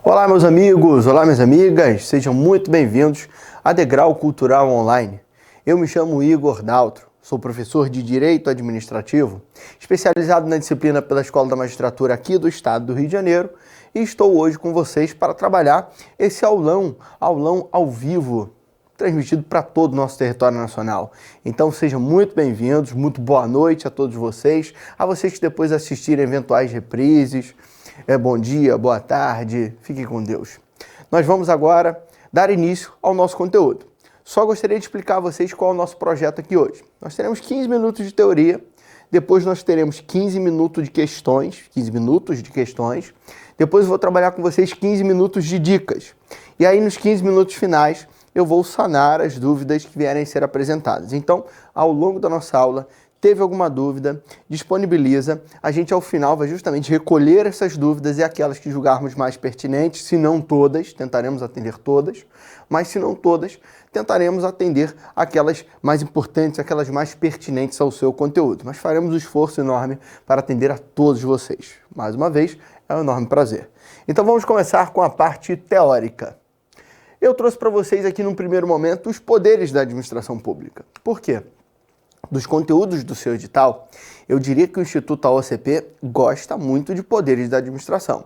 Olá, meus amigos, olá, minhas amigas, sejam muito bem-vindos a Degrau Cultural Online. Eu me chamo Igor Daltro, sou professor de Direito Administrativo, especializado na disciplina pela Escola da Magistratura aqui do Estado do Rio de Janeiro, e estou hoje com vocês para trabalhar esse aulão ao vivo, transmitido para todo o nosso território nacional. Então sejam muito bem-vindos, muito boa noite a todos vocês, a vocês que depois assistirem eventuais reprises. Bom dia, boa tarde, fiquem com Deus. Nós vamos agora dar início ao nosso conteúdo. Só gostaria de explicar a vocês qual é o nosso projeto aqui hoje. Nós teremos 15 minutos de teoria, depois nós teremos 15 minutos de questões, depois eu vou trabalhar com vocês 15 minutos de dicas. E aí nos 15 minutos finais eu vou sanar as dúvidas que vierem a ser apresentadas. Então, ao longo da nossa aula, teve alguma dúvida, disponibiliza. A gente, ao final, vai justamente recolher essas dúvidas e aquelas que julgarmos mais pertinentes, se não todas, tentaremos atender todas, mas se não todas, tentaremos atender aquelas mais importantes, aquelas mais pertinentes ao seu conteúdo. Mas faremos um esforço enorme para atender a todos vocês. Mais uma vez, é um enorme prazer. Então, vamos começar com a parte teórica. Eu trouxe para vocês aqui, num primeiro momento, os poderes da administração pública. Por quê? Dos conteúdos do seu edital, eu diria que o Instituto AOCP gosta muito de poderes da administração.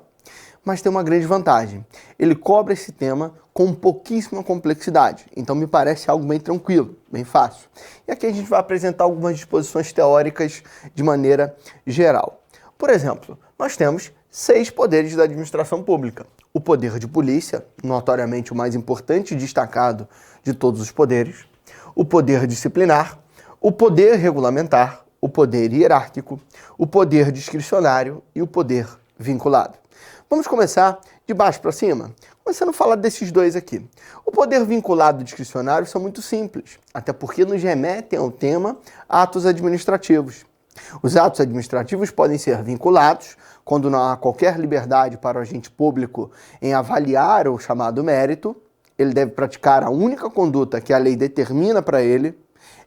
Mas tem uma grande vantagem. Ele cobre esse tema com pouquíssima complexidade. Então me parece algo bem tranquilo, bem fácil. E aqui a gente vai apresentar algumas disposições teóricas de maneira geral. Por exemplo, nós temos 6 poderes da administração pública. O poder de polícia, notoriamente o mais importante e destacado de todos os poderes. O poder disciplinar. O poder regulamentar, o poder hierárquico, o poder discricionário e o poder vinculado. Vamos começar de baixo para cima, começando a falar desses dois aqui. O poder vinculado e discricionário são muito simples, até porque nos remetem ao tema atos administrativos. Os atos administrativos podem ser vinculados quando não há qualquer liberdade para o agente público em avaliar o chamado mérito. Ele deve praticar a única conduta que a lei determina para ele.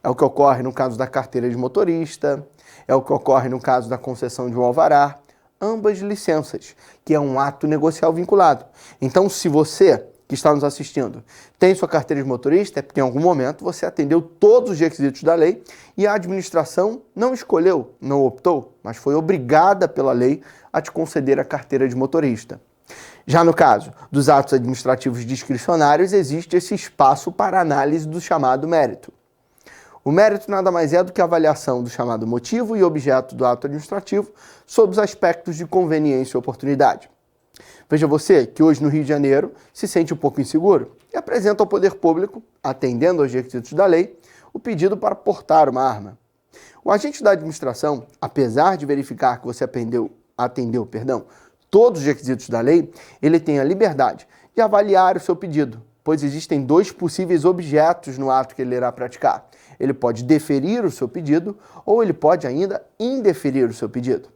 É o que ocorre no caso da carteira de motorista, é o que ocorre no caso da concessão de um alvará, ambas licenças, que é um ato negocial vinculado. Então, se você, que está nos assistindo, tem sua carteira de motorista, é porque em algum momento você atendeu todos os requisitos da lei e a administração não escolheu, não optou, mas foi obrigada pela lei a te conceder a carteira de motorista. Já no caso dos atos administrativos discricionários, existe esse espaço para análise do chamado mérito. O mérito nada mais é do que a avaliação do chamado motivo e objeto do ato administrativo sob os aspectos de conveniência e oportunidade. Veja você que hoje no Rio de Janeiro se sente um pouco inseguro e apresenta ao poder público, atendendo aos requisitos da lei, o pedido para portar uma arma. O agente da administração, apesar de verificar que você atendeu todos os requisitos da lei, ele tem a liberdade de avaliar o seu pedido, pois existem 2 possíveis objetos no ato que ele irá praticar. Ele pode deferir o seu pedido ou ele pode ainda indeferir o seu pedido.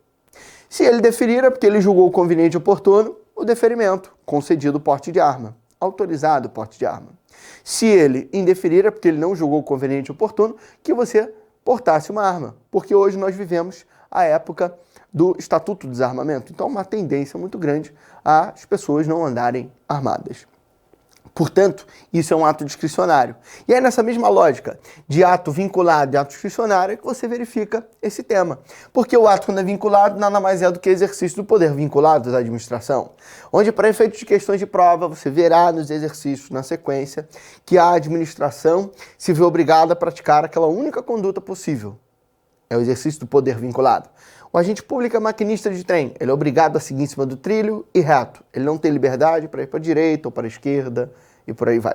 Se ele deferir é porque ele julgou conveniente e oportuno o deferimento, concedido o porte de arma, autorizado o porte de arma. Se ele indeferir é porque ele não julgou conveniente e oportuno que você portasse uma arma, porque hoje nós vivemos a época do Estatuto do Desarmamento. Então, uma tendência muito grande às pessoas não andarem armadas. Portanto, isso é um ato discricionário. E é nessa mesma lógica de ato vinculado e ato discricionário que você verifica esse tema. Porque o ato, quando é vinculado, nada mais é do que exercício do poder vinculado da administração. Onde, para efeitos de questões de prova, você verá nos exercícios, na sequência, que a administração se vê obrigada a praticar aquela única conduta possível. É o exercício do poder vinculado. O agente público é maquinista de trem. Ele é obrigado a seguir em cima do trilho e reto. Ele não tem liberdade para ir para a direita ou para a esquerda e por aí vai.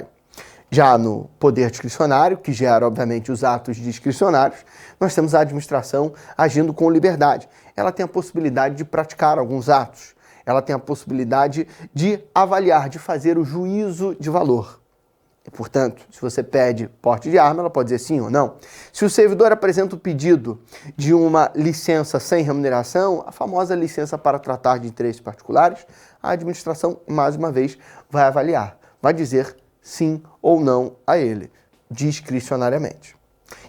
Já no poder discricionário, que gera, obviamente, os atos discricionários, nós temos a administração agindo com liberdade. Ela tem a possibilidade de praticar alguns atos. Ela tem a possibilidade de avaliar, de fazer o juízo de valor. E, portanto, se você pede porte de arma, ela pode dizer sim ou não. Se o servidor apresenta o pedido de uma licença sem remuneração, a famosa licença para tratar de interesses particulares, a administração, mais uma vez, vai avaliar, vai dizer sim ou não a ele, discricionariamente.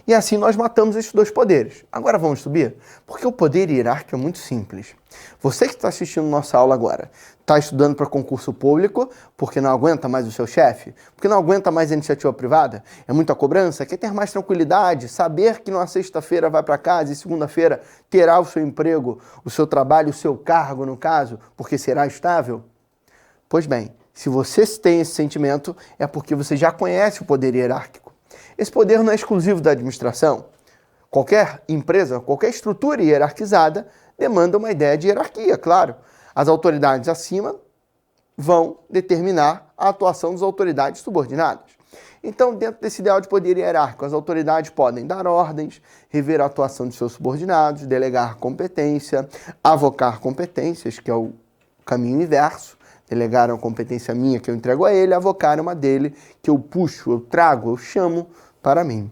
E assim nós matamos esses dois poderes. Agora vamos subir? Porque o poder hierárquico é muito simples. Você que está assistindo nossa aula agora, está estudando para concurso público porque não aguenta mais o seu chefe? Porque não aguenta mais a iniciativa privada? É muita cobrança? Quer ter mais tranquilidade? Saber que numa sexta-feira vai para casa e segunda-feira terá o seu emprego, o seu trabalho, o seu cargo, no caso, porque será estável? Pois bem, se você tem esse sentimento, é porque você já conhece o poder hierárquico. Esse poder não é exclusivo da administração. Qualquer empresa, qualquer estrutura hierarquizada demanda uma ideia de hierarquia, claro. As autoridades acima vão determinar a atuação das autoridades subordinadas. Então, dentro desse ideal de poder hierárquico, as autoridades podem dar ordens, rever a atuação de seus subordinados, delegar competência, avocar competências, que é o caminho inverso. Delegar uma competência minha que eu entrego a ele, avocar uma dele que eu puxo, eu trago, eu chamo para mim.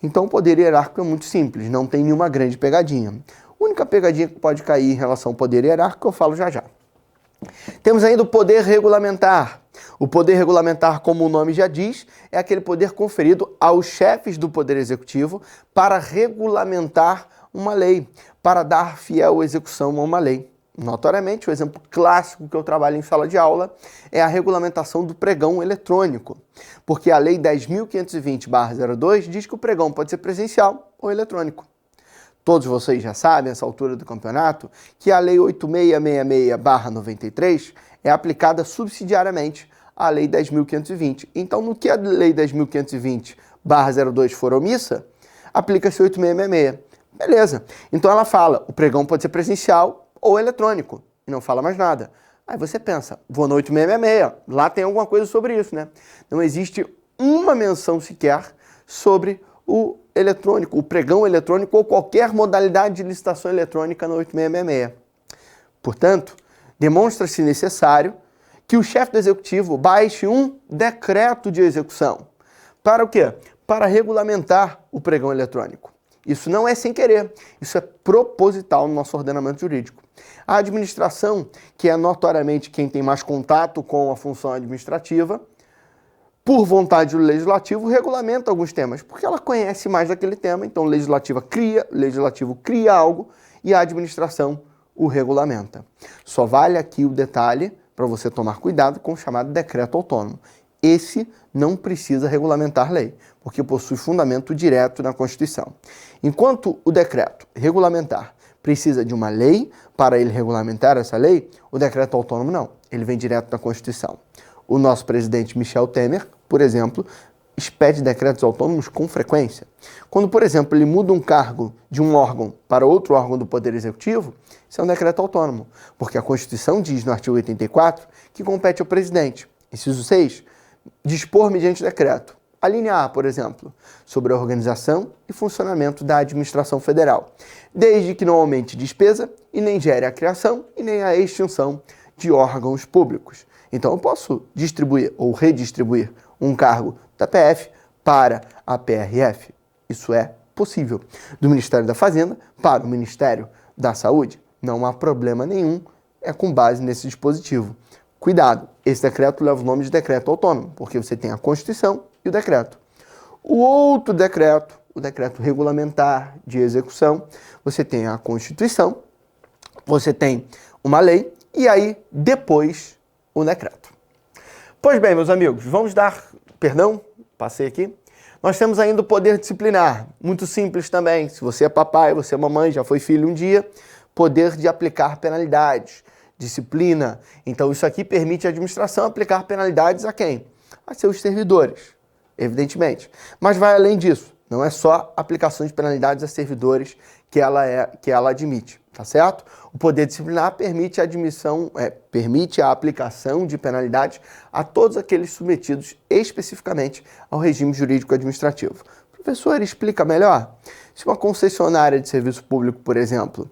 Então, o poder hierárquico é muito simples, não tem nenhuma grande pegadinha. A única pegadinha que pode cair em relação ao poder hierárquico eu falo já já. Temos ainda o poder regulamentar. O poder regulamentar, como o nome já diz, é aquele poder conferido aos chefes do Poder Executivo para regulamentar uma lei, para dar fiel execução a uma lei. Notoriamente, o exemplo clássico que eu trabalho em sala de aula é a regulamentação do pregão eletrônico, porque a Lei 10.520/02 diz que o pregão pode ser presencial ou eletrônico. Todos vocês já sabem, nessa altura do campeonato, que a Lei 8666/93 é aplicada subsidiariamente à Lei 10.520. Então, no que a Lei 10.520/02 for omissa, aplica-se 8666. Beleza. Então, ela fala, o pregão pode ser presencial ou eletrônico, e não fala mais nada. Aí você pensa, vou no 8666, lá tem alguma coisa sobre isso, né? Não existe uma menção sequer sobre o eletrônico, o pregão eletrônico ou qualquer modalidade de licitação eletrônica no 8666. Portanto, demonstra-se necessário que o chefe do executivo baixe um decreto de execução. Para o quê? Para regulamentar o pregão eletrônico. Isso não é sem querer, isso é proposital no nosso ordenamento jurídico. A administração, que é notoriamente quem tem mais contato com a função administrativa, por vontade do legislativo, regulamenta alguns temas, porque ela conhece mais daquele tema, então o legislativo cria algo e a administração o regulamenta. Só vale aqui o detalhe para você tomar cuidado com o chamado decreto autônomo. Esse não precisa regulamentar lei, porque possui fundamento direto na Constituição. Enquanto o decreto regulamentar precisa de uma lei para ele regulamentar essa lei, o decreto autônomo não, ele vem direto da Constituição. O nosso presidente Michel Temer, por exemplo, expede decretos autônomos com frequência. Quando, por exemplo, ele muda um cargo de um órgão para outro órgão do Poder Executivo, isso é um decreto autônomo, porque a Constituição diz no artigo 84 que compete ao presidente. Inciso 6, dispor mediante decreto. A linha A, por exemplo, sobre a organização e funcionamento da administração federal, desde que não aumente despesa e nem gere a criação e nem a extinção de órgãos públicos. Então eu posso distribuir ou redistribuir um cargo da PF para a PRF. Isso é possível. Do Ministério da Fazenda para o Ministério da Saúde. Não há problema nenhum, é com base nesse dispositivo. Cuidado, esse decreto leva o nome de decreto autônomo, porque você tem a Constituição e o decreto. O outro decreto, o decreto regulamentar de execução, você tem a Constituição, você tem uma lei e aí depois o decreto. Pois bem, meus amigos, vamos dar, perdão, passei aqui. Nós temos ainda o poder disciplinar, muito simples também. Se você é papai, você é mamãe, já foi filho um dia, poder de aplicar penalidades. Disciplina. Então, isso aqui permite à administração aplicar penalidades a quem? A seus servidores, evidentemente. Mas vai além disso. Não é só aplicação de penalidades a servidores que ela admite, tá certo? O poder disciplinar permite a aplicação de penalidades a todos aqueles submetidos especificamente ao regime jurídico administrativo. Professor, explica melhor? Se uma concessionária de serviço público, por exemplo,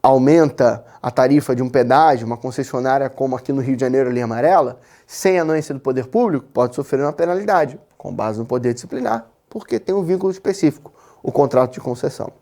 aumenta a tarifa de um pedágio, uma concessionária como aqui no Rio de Janeiro, a linha amarela, sem anuência do poder público, pode sofrer uma penalidade, com base no poder disciplinar, porque tem um vínculo específico, o contrato de concessão.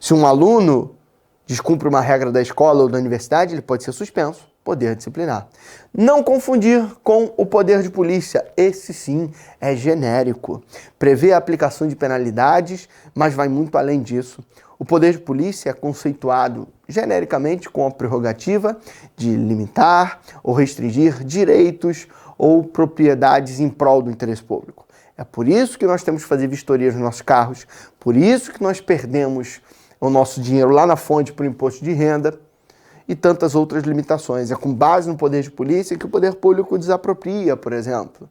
Se um aluno descumpre uma regra da escola ou da universidade, ele pode ser suspenso, poder disciplinar. Não confundir com o poder de polícia. Esse sim é genérico. Prevê a aplicação de penalidades, mas vai muito além disso. O poder de polícia é conceituado genericamente com a prerrogativa de limitar ou restringir direitos ou propriedades em prol do interesse público. É por isso que nós temos que fazer vistorias nos nossos carros, por isso que nós perdemos o nosso dinheiro lá na fonte por imposto de renda e tantas outras limitações. É com base no poder de polícia que o poder público desapropria, por exemplo.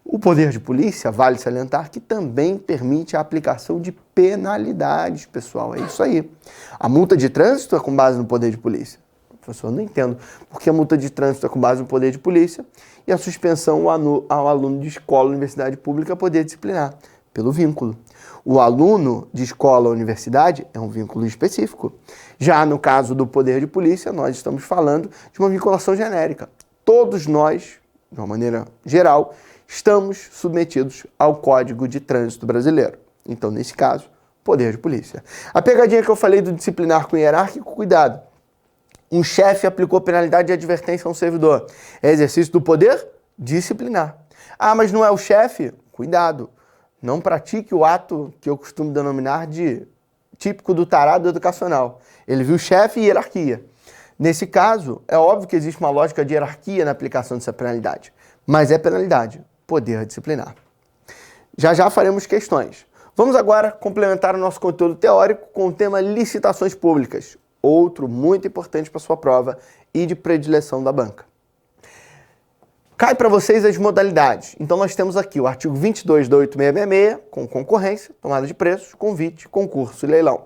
O poder de polícia, vale salientar, que também permite a aplicação de penalidades, pessoal. É isso aí. A multa de trânsito é com base no poder de polícia. Professor, eu não entendo porque a multa de trânsito é com base no poder de polícia e a suspensão ao aluno de escola ou universidade pública é poder disciplinar, pelo vínculo. O aluno de escola ou universidade é um vínculo específico. Já no caso do poder de polícia, nós estamos falando de uma vinculação genérica. Todos nós, de uma maneira geral, estamos submetidos ao Código de Trânsito Brasileiro. Então, nesse caso, poder de polícia. A pegadinha que eu falei do disciplinar com hierárquico, cuidado. Um chefe aplicou penalidade de advertência a um servidor. É exercício do poder disciplinar. Ah, mas não é o chefe? Cuidado. Não pratique o ato que eu costumo denominar de típico do tarado educacional. Ele viu chefe e hierarquia. Nesse caso, é óbvio que existe uma lógica de hierarquia na aplicação dessa penalidade. Mas é penalidade, poder disciplinar. Já já faremos questões. Vamos agora complementar o nosso conteúdo teórico com o tema licitações públicas. Outro muito importante para sua prova e de predileção da banca. Cai para vocês as modalidades. Então nós temos aqui o artigo 22 da 8666, com concorrência, tomada de preços, convite, concurso e leilão.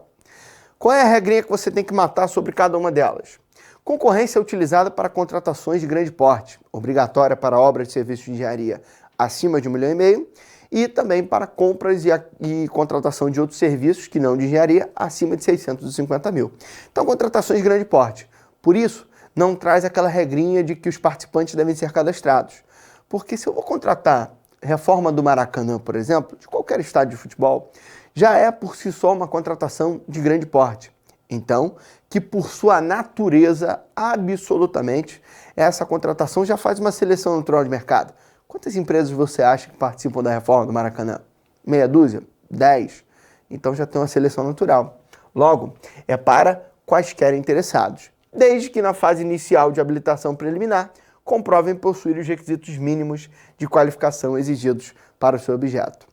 Qual é a regrinha que você tem que matar sobre cada uma delas? Concorrência é utilizada para contratações de grande porte, obrigatória para obras de serviços de engenharia acima de 1,5 milhão e também para compras e contratação de outros serviços que não de engenharia acima de 650 mil. Então, contratações de grande porte. Por isso, não traz aquela regrinha de que os participantes devem ser cadastrados. Porque se eu vou contratar reforma do Maracanã, por exemplo, de qualquer estádio de futebol, já é por si só uma contratação de grande porte. Então, que por sua natureza, absolutamente, essa contratação já faz uma seleção natural de mercado. Quantas empresas você acha que participam da reforma do Maracanã? Meia dúzia? 10? Então já tem uma seleção natural. Logo, é para quaisquer interessados, desde que na fase inicial de habilitação preliminar comprovem possuir os requisitos mínimos de qualificação exigidos para o seu objeto.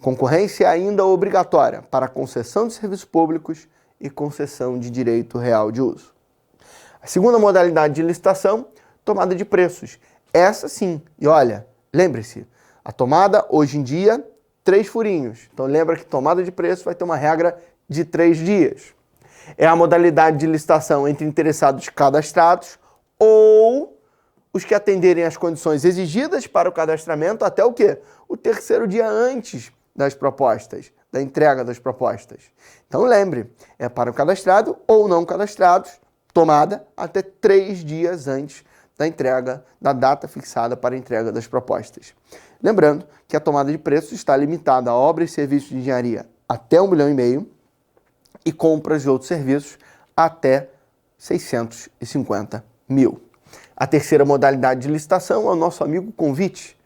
Concorrência ainda obrigatória para concessão de serviços públicos e concessão de direito real de uso. A segunda modalidade de licitação, tomada de preços. Essa sim, e olha, lembre-se, a tomada hoje em dia, 3 furinhos. Então lembra que tomada de preço vai ter uma regra de 3 dias. É a modalidade de licitação entre interessados cadastrados ou os que atenderem às condições exigidas para o cadastramento até o quê? O 3º dia antes das propostas, da entrega das propostas. Então lembre, é para o cadastrado ou não cadastrados, tomada até 3 dias antes da entrega, da data fixada para a entrega das propostas. Lembrando que a tomada de preços está limitada a obras e serviços de engenharia até 1,5 milhão e compras de outros serviços até 650 mil. A terceira modalidade de licitação é o nosso amigo convite,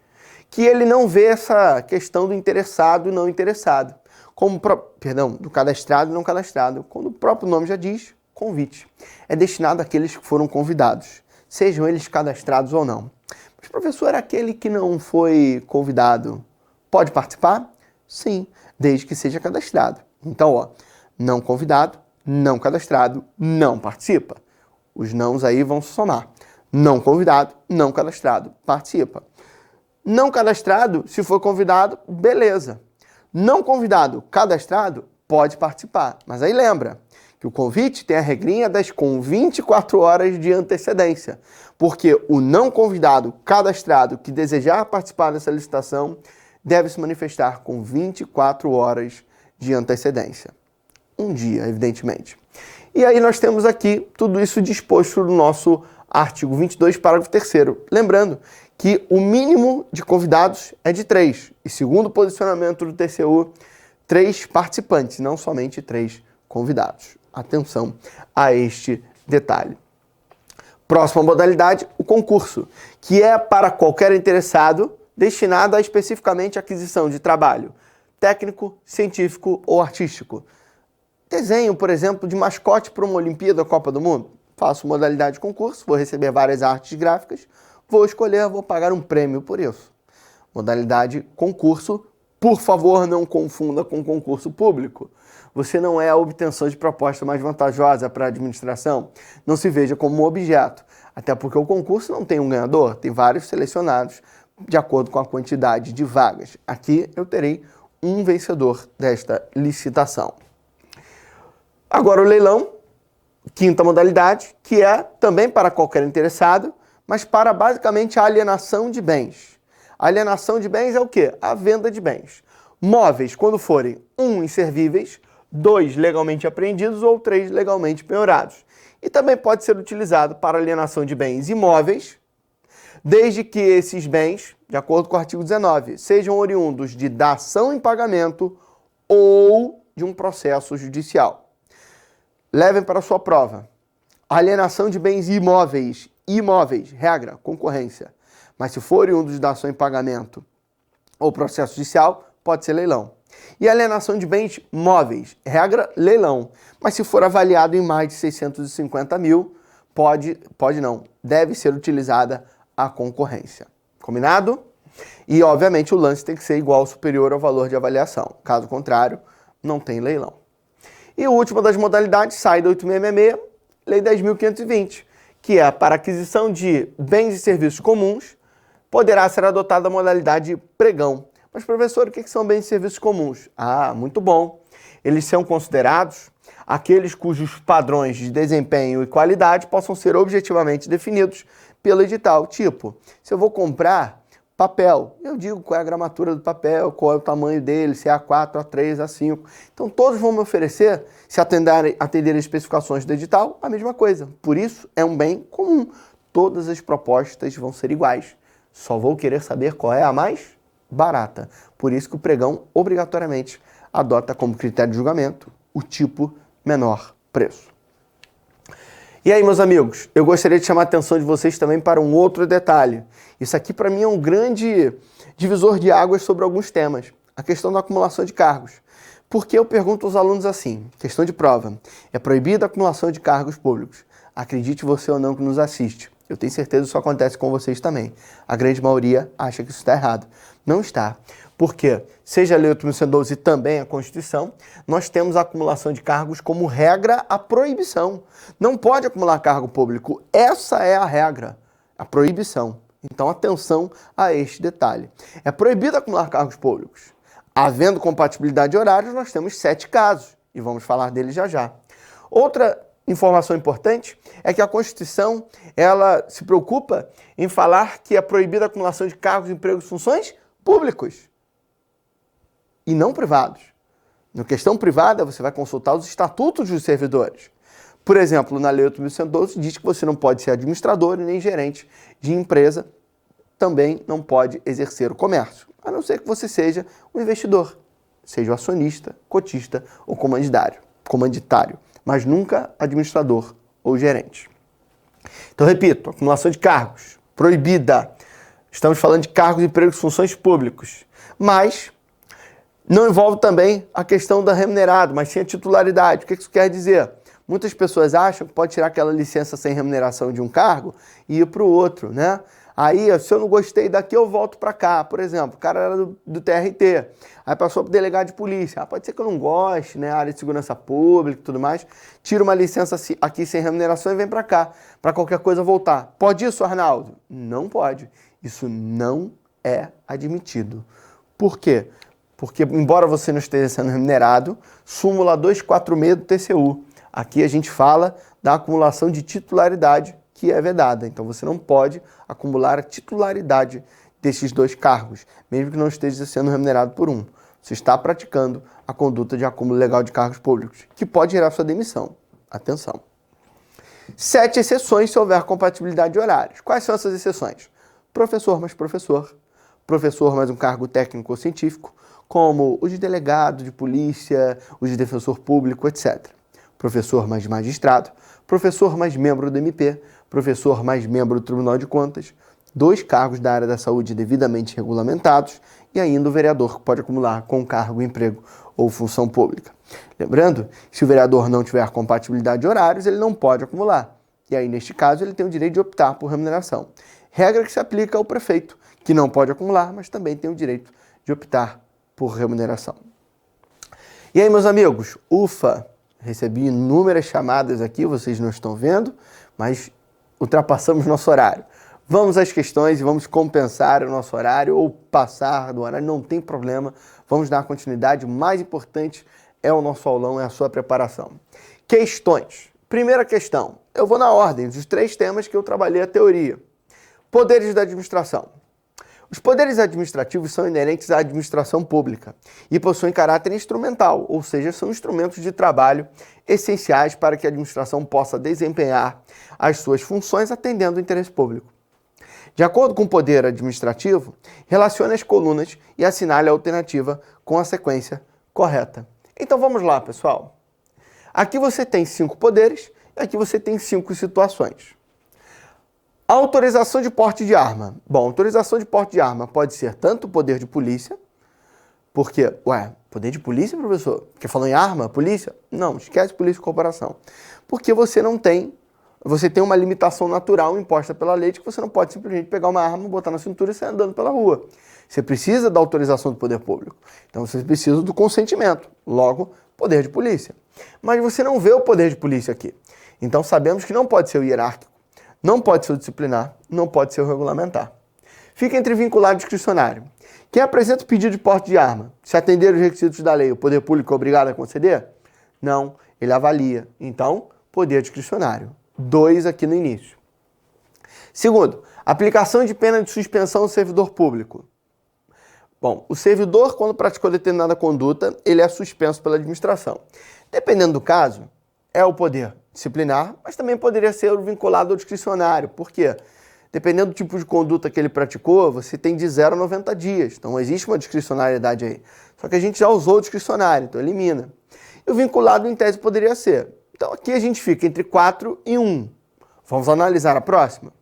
que ele não vê essa questão do interessado e não interessado, do cadastrado e não cadastrado, como o próprio nome já diz, convite. É destinado àqueles que foram convidados, sejam eles cadastrados ou não. Mas, professor, aquele que não foi convidado pode participar? Sim, desde que seja cadastrado. Então, não convidado, não cadastrado, não participa. Os nãos aí vão se somar. Não convidado, não cadastrado, participa. Não cadastrado, se for convidado, beleza. Não convidado, cadastrado, pode participar. Mas aí lembra que o convite tem a regrinha com 24 horas de antecedência, porque o não convidado cadastrado que desejar participar dessa licitação deve se manifestar com 24 horas de antecedência. Um dia, evidentemente. E aí nós temos aqui tudo isso disposto no nosso artigo 22, parágrafo 3º. Lembrando que o mínimo de convidados é de 3. E segundo o posicionamento do TCU, 3 participantes, não somente 3 convidados. Atenção a este detalhe. Próxima modalidade, o concurso, que é para qualquer interessado, destinado a especificamente a aquisição de trabalho técnico, científico ou artístico. Desenho, por exemplo, de mascote para uma Olimpíada, Copa do Mundo. Faço modalidade de concurso, vou receber várias artes gráficas, vou escolher, vou pagar um prêmio por isso. Modalidade concurso, por favor, não confunda com concurso público. Você não é a obtenção de proposta mais vantajosa para a administração. Não se veja como um objeto, até porque o concurso não tem um ganhador, tem vários selecionados de acordo com a quantidade de vagas. Aqui eu terei um vencedor desta licitação. Agora o leilão, quinta modalidade, que é também para qualquer interessado, mas para basicamente a alienação de bens. A alienação de bens é o quê? A venda de bens. Móveis, quando forem 1, inservíveis, 2, legalmente apreendidos ou 3, legalmente penhorados. E também pode ser utilizado para alienação de bens imóveis, desde que esses bens, de acordo com o artigo 19, sejam oriundos de dação em pagamento ou de um processo judicial. Levem para a sua prova. Alienação de bens imóveis, regra, concorrência. Mas se for oriundo de dação em pagamento ou processo judicial, pode ser leilão. E alienação de bens móveis, regra, leilão. Mas se for avaliado em mais de 650 mil, deve ser utilizada a concorrência. Combinado? E, obviamente, o lance tem que ser igual ou superior ao valor de avaliação. Caso contrário, não tem leilão. E a última das modalidades, sai da 8666, Lei 10.520, que é para aquisição de bens e serviços comuns, poderá ser adotada a modalidade pregão. Mas, professor, o que são bens e serviços comuns? Ah, muito bom. Eles são considerados aqueles cujos padrões de desempenho e qualidade possam ser objetivamente definidos pelo edital. Tipo, se eu vou comprar papel, eu digo qual é a gramatura do papel, qual é o tamanho dele, se é A4, A3, A5. Então, todos vão me oferecer, se atender as especificações do edital, a mesma coisa. Por isso, é um bem comum. Todas as propostas vão ser iguais. Só vou querer saber qual é a mais barata. Por isso que o pregão, obrigatoriamente, adota como critério de julgamento o tipo menor preço. E aí, meus amigos, eu gostaria de chamar a atenção de vocês também para um outro detalhe. Isso aqui, para mim, é um grande divisor de águas sobre alguns temas. A questão da acumulação de cargos. Porque eu pergunto aos alunos assim, questão de prova, é proibida a acumulação de cargos públicos? Acredite você ou não que nos assiste. Eu tenho certeza que isso acontece com vocês também. A grande maioria acha que isso está errado. Não está. Porque, seja a Lei 8.112 e também a Constituição, nós temos a acumulação de cargos como regra a proibição. Não pode acumular cargo público. Essa é a regra, a proibição. Então, atenção a este detalhe. É proibido acumular cargos públicos. Havendo compatibilidade de horários, nós temos 7 casos. E vamos falar deles já já. Outra informação importante é que a Constituição, ela se preocupa em falar que é proibida a acumulação de cargos, empregos e funções públicos e não privados. Na questão privada, você vai consultar os estatutos dos servidores. Por exemplo, na Lei 8.112 diz que você não pode ser administrador e nem gerente de empresa, também não pode exercer o comércio, a não ser que você seja um investidor, seja o acionista, cotista ou comanditário, mas nunca administrador ou gerente. Então, repito, acumulação de cargos, proibida. Estamos falando de cargos, empregos e funções públicos. Mas não envolve também a questão da remunerado, mas sim a titularidade. O que isso quer dizer? Muitas pessoas acham que pode tirar aquela licença sem remuneração de um cargo e ir para o outro, né? Aí, se eu não gostei daqui, eu volto para cá. Por exemplo, o cara era do TRT, aí passou para o delegado de polícia. Pode ser que eu não goste, né? Área de segurança pública e tudo mais. Tira uma licença aqui sem remuneração e vem para cá, para qualquer coisa voltar. Pode isso, Arnaldo? Não pode. Isso não é admitido. Por quê? Porque, embora você não esteja sendo remunerado, súmula 246 do TCU. Aqui a gente fala da acumulação de titularidade que é vedada. Então, você não pode acumular a titularidade desses 2 cargos, mesmo que não esteja sendo remunerado por um. Você está praticando a conduta de acúmulo legal de cargos públicos, que pode gerar sua demissão. Atenção. 7 exceções se houver compatibilidade de horários. Quais são essas exceções? Professor mais professor, professor mais um cargo técnico ou científico, como o de delegado de polícia, o de defensor público, etc. Professor mais magistrado, professor mais membro do MP, professor mais membro do Tribunal de Contas, 2 cargos da área da saúde devidamente regulamentados e ainda o vereador que pode acumular com cargo, emprego ou função pública. Lembrando, se o vereador não tiver compatibilidade de horários, ele não pode acumular. E aí, neste caso, ele tem o direito de optar por remuneração. Regra que se aplica ao prefeito, que não pode acumular, mas também tem o direito de optar por remuneração. E aí, meus amigos, ufa, recebi inúmeras chamadas aqui, vocês não estão vendo, mas ultrapassamos nosso horário. Vamos às questões e vamos compensar o nosso horário ou passar do horário, não tem problema. Vamos dar continuidade, o mais importante é o nosso aulão, é a sua preparação. Questões. Primeira questão, eu vou na ordem dos 3 temas que eu trabalhei a teoria. Poderes da administração. Os poderes administrativos são inerentes à administração pública e possuem caráter instrumental, ou seja, são instrumentos de trabalho essenciais para que a administração possa desempenhar as suas funções atendendo o interesse público. De acordo com o poder administrativo, relacione as colunas e assinale a alternativa com a sequência correta. Então vamos lá, pessoal. Aqui você tem 5 poderes e aqui você tem 5 situações. Autorização de porte de arma. Bom, autorização de porte de arma pode ser tanto poder de polícia, porque, poder de polícia, professor? Porque falou em arma, polícia? Não, esquece polícia e corporação. Porque você tem uma limitação natural imposta pela lei de que você não pode simplesmente pegar uma arma, botar na cintura e sair andando pela rua. Você precisa da autorização do poder público. Então você precisa do consentimento. Logo, poder de polícia. Mas você não vê o poder de polícia aqui. Então sabemos que não pode ser o hierárquico, não pode ser o disciplinar, não pode ser o regulamentar. Fica entre vinculado e discricionário. Quem apresenta o pedido de porte de arma, se atender os requisitos da lei, o poder público é obrigado a conceder? Não, ele avalia. Então, poder discricionário. 2 aqui no início. Segundo, aplicação de pena de suspensão ao servidor público. Bom, o servidor, quando praticou determinada conduta, ele é suspenso pela administração. Dependendo do caso, é o poder disciplinar, mas também poderia ser vinculado ao discricionário. Por quê? Dependendo do tipo de conduta que ele praticou, você tem de 0 a 90 dias. Então, existe uma discricionariedade aí. Só que a gente já usou o discricionário, então elimina. E o vinculado, em tese, poderia ser. Então, aqui a gente fica entre 4 e 1. Vamos analisar a próxima.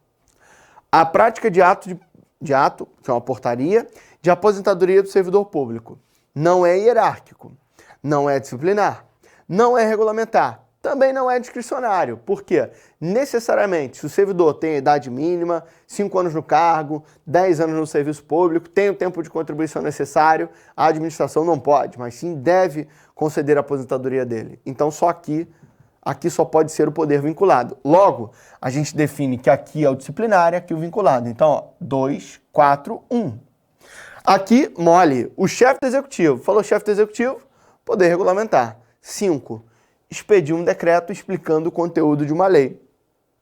A prática de ato, que é uma portaria, de aposentadoria do servidor público. Não é hierárquico, não é disciplinar, não é regulamentar, também não é discricionário. Por quê? Necessariamente, se o servidor tem a idade mínima, 5 anos no cargo, 10 anos no serviço público, tem o tempo de contribuição necessário, a administração não pode, mas sim deve conceder a aposentadoria dele. Então, só aqui só pode ser o poder vinculado. Logo, a gente define que aqui é o disciplinar e aqui o vinculado. Então, 2, 4, 1. Aqui, mole, o chefe do executivo. Falou chefe do executivo, poder regulamentar. 5. Expedir um decreto explicando o conteúdo de uma lei.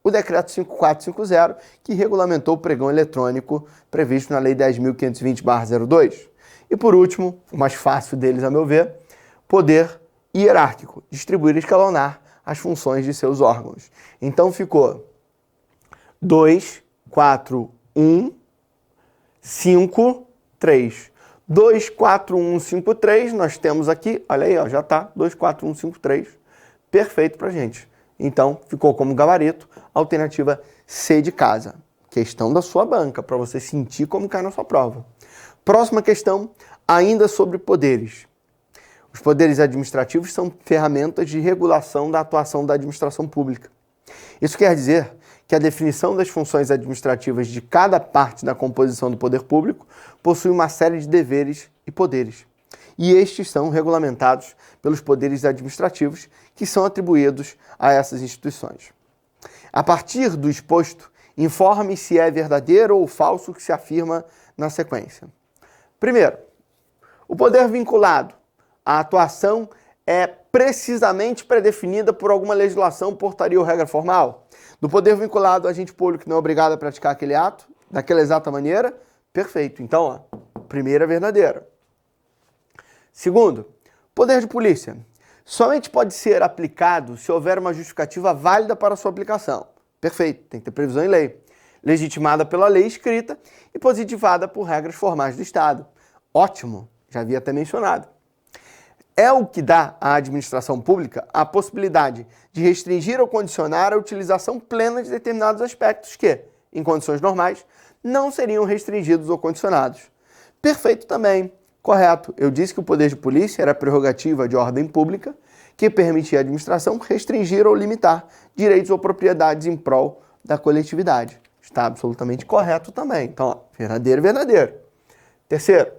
O decreto 5450, que regulamentou o pregão eletrônico previsto na Lei 10.520/02. E por último, o mais fácil deles, a meu ver, poder hierárquico, distribuir e escalonar as funções de seus órgãos. Então ficou 2, 4, 1, 5, 3. 2, 4, 1, 5, 3, nós temos aqui, olha aí, ó, já está, 2, 4, 1, 5, 3, perfeito pra gente. Então, ficou como gabarito, alternativa C de casa. Questão da sua banca, para você sentir como cai na sua prova. Próxima questão, ainda sobre poderes. Os poderes administrativos são ferramentas de regulação da atuação da administração pública. Isso quer dizer que a definição das funções administrativas de cada parte da composição do poder público possui uma série de deveres e poderes. E estes são regulamentados pelos poderes administrativos que são atribuídos a essas instituições. A partir do exposto, informe se é verdadeiro ou falso o que se afirma na sequência. Primeiro, o poder vinculado. A atuação é precisamente predefinida por alguma legislação, portaria ou regra formal. Do poder vinculado, o agente público não é obrigado a praticar aquele ato, daquela exata maneira, perfeito. Então, primeira verdadeira. Segundo, poder de polícia. Somente pode ser aplicado se houver uma justificativa válida para sua aplicação. Perfeito, tem que ter previsão em lei. Legitimada pela lei escrita e positivada por regras formais do Estado. Ótimo, já havia até mencionado. é o que dá à administração pública a possibilidade de restringir ou condicionar a utilização plena de determinados aspectos que, em condições normais, não seriam restringidos ou condicionados. Perfeito também, correto. Eu disse que o poder de polícia era prerrogativa de ordem pública que permitia à administração restringir ou limitar direitos ou propriedades em prol da coletividade. Está absolutamente correto também. Então, ó, verdadeiro, verdadeiro. Terceiro,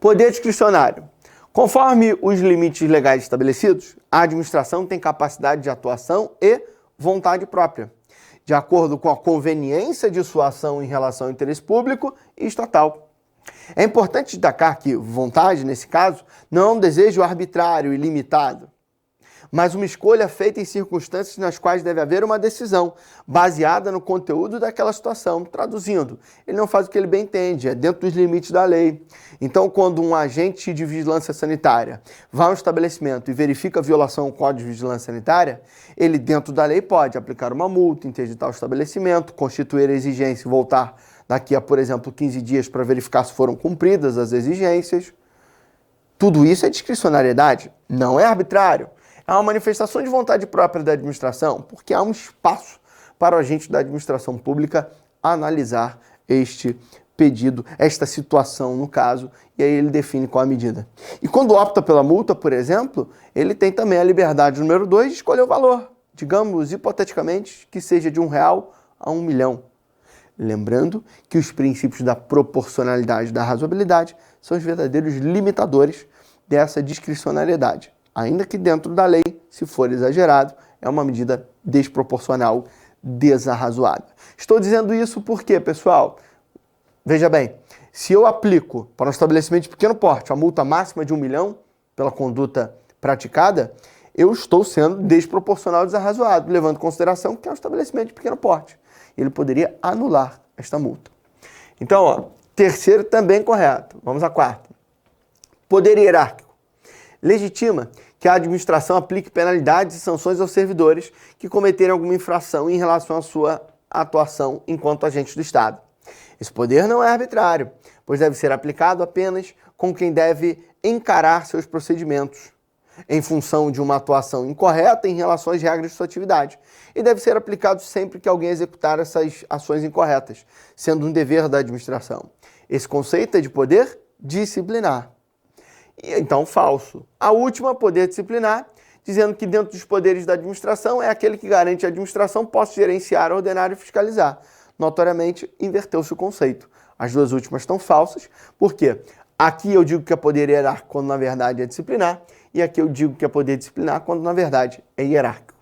poder discricionário. Conforme os limites legais estabelecidos, a administração tem capacidade de atuação e vontade própria, de acordo com a conveniência de sua ação em relação ao interesse público e estatal. É importante destacar que vontade, nesse caso, não é um desejo arbitrário e limitado, mas uma escolha feita em circunstâncias nas quais deve haver uma decisão, baseada no conteúdo daquela situação. Traduzindo, ele não faz o que ele bem entende, é dentro dos limites da lei. Então, quando um agente de vigilância sanitária vai a um estabelecimento e verifica a violação ao Código de Vigilância Sanitária, ele, dentro da lei, pode aplicar uma multa, interditar o estabelecimento, constituir a exigência e voltar daqui a, por exemplo, 15 dias para verificar se foram cumpridas as exigências. Tudo isso é discricionariedade, não é arbitrário. É uma manifestação de vontade própria da administração, porque há um espaço para o agente da administração pública analisar este pedido, esta situação no caso, e aí ele define qual a medida. E quando opta pela multa, por exemplo, ele tem também a liberdade número 2 de escolher o valor, digamos, hipoteticamente, que seja de R$1 a R$1 milhão. Lembrando que os princípios da proporcionalidade e da razoabilidade são os verdadeiros limitadores dessa discricionariedade. Ainda que dentro da lei, se for exagerado, é uma medida desproporcional, desarrazoada. Estou dizendo isso porque, pessoal, veja bem, se eu aplico para um estabelecimento de pequeno porte a multa máxima de R$1 milhão pela conduta praticada, eu estou sendo desproporcional e desarrazoado, levando em consideração que é um estabelecimento de pequeno porte. Ele poderia anular esta multa. Então, ó, terceiro também correto. Vamos à quarta. Poder hierárquico. Legitima que a administração aplique penalidades e sanções aos servidores que cometerem alguma infração em relação à sua atuação enquanto agentes do Estado. Esse poder não é arbitrário, pois deve ser aplicado apenas com quem deve encarar seus procedimentos, em função de uma atuação incorreta em relação às regras de sua atividade, e deve ser aplicado sempre que alguém executar essas ações incorretas, sendo um dever da administração. Esse conceito é de poder disciplinar. Então, falso. A última, poder disciplinar, dizendo que dentro dos poderes da administração é aquele que garante a administração possa gerenciar, ordenar e fiscalizar. Notoriamente, inverteu-se o conceito. As duas últimas estão falsas, porque aqui eu digo que é poder hierárquico quando na verdade é disciplinar, e aqui eu digo que é poder disciplinar quando na verdade é hierárquico.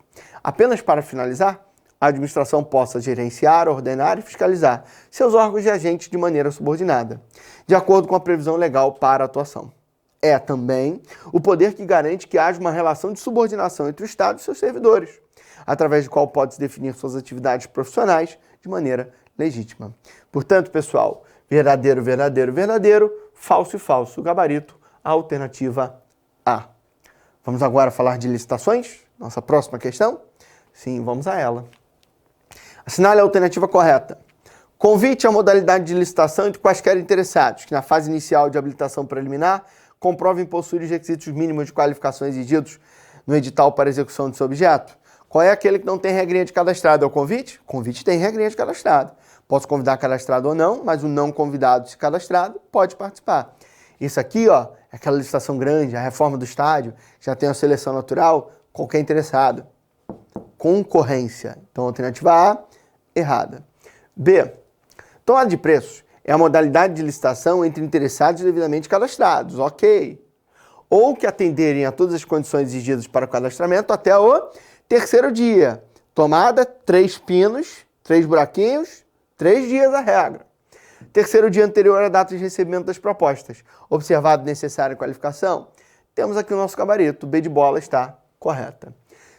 Apenas para finalizar, a administração possa gerenciar, ordenar e fiscalizar seus órgãos e agentes de maneira subordinada, de acordo com a previsão legal para a atuação. É também o poder que garante que haja uma relação de subordinação entre o Estado e seus servidores, através do qual pode-se definir suas atividades profissionais de maneira legítima. Portanto, pessoal, verdadeiro, verdadeiro, verdadeiro, falso e falso. Gabarito, a alternativa A. Vamos agora falar de licitações? Nossa próxima questão? Sim, vamos a ela. Assinale a alternativa correta. Convite à modalidade de licitação entre quaisquer interessados, que na fase inicial de habilitação preliminar comprovem possuir os requisitos mínimos de qualificação exigidos no edital para execução de seu objeto. Qual é aquele que não tem regrinha de cadastrado? É o convite? O convite tem regrinha de cadastrado. Posso convidar cadastrado ou não, mas o não convidado, se cadastrado, pode participar. Isso aqui, ó, é aquela licitação grande, a reforma do estádio, já tem a seleção natural, qualquer interessado. Concorrência. Então, alternativa A, errada. B. Tomada de preços. É a modalidade de licitação entre interessados devidamente cadastrados, ok. Ou que atenderem a todas as condições exigidas para o cadastramento até o terceiro dia. Tomada, 3 pinos, 3 buraquinhos, 3 dias a regra. Terceiro dia anterior à data de recebimento das propostas. Observado necessária qualificação? Temos aqui o nosso gabarito. B de bola está correta.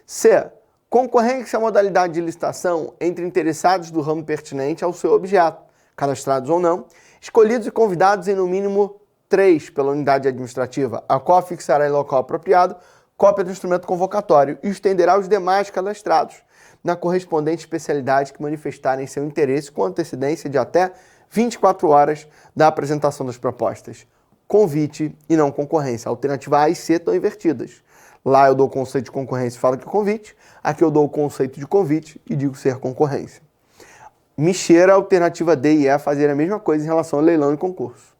C. Concorrência à modalidade de licitação entre interessados do ramo pertinente ao seu objeto, cadastrados ou não, escolhidos e convidados em no mínimo 3 pela unidade administrativa, a qual fixará em local apropriado cópia do instrumento convocatório e estenderá aos demais cadastrados na correspondente especialidade que manifestarem seu interesse com antecedência de até 24 horas da apresentação das propostas. convite e não concorrência. A alternativa A e C estão invertidas. Lá eu dou o conceito de concorrência e falo que é convite. Aqui eu dou o conceito de convite e digo ser concorrência. Me cheira a alternativa D e E a fazer a mesma coisa em relação a leilão e concurso.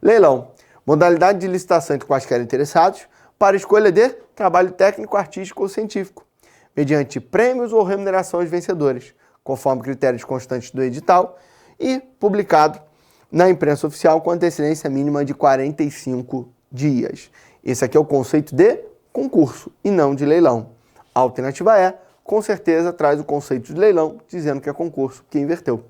Leilão. Modalidade de licitação entre quaisquer interessados para escolha de trabalho técnico, artístico ou científico, mediante prêmios ou remuneração aos vencedores, conforme critérios constantes do edital e publicado na imprensa oficial com antecedência mínima de 45 dias. Esse aqui é o conceito de concurso e não de leilão. A alternativa E, com certeza, traz o conceito de leilão, dizendo que é concurso, que inverteu.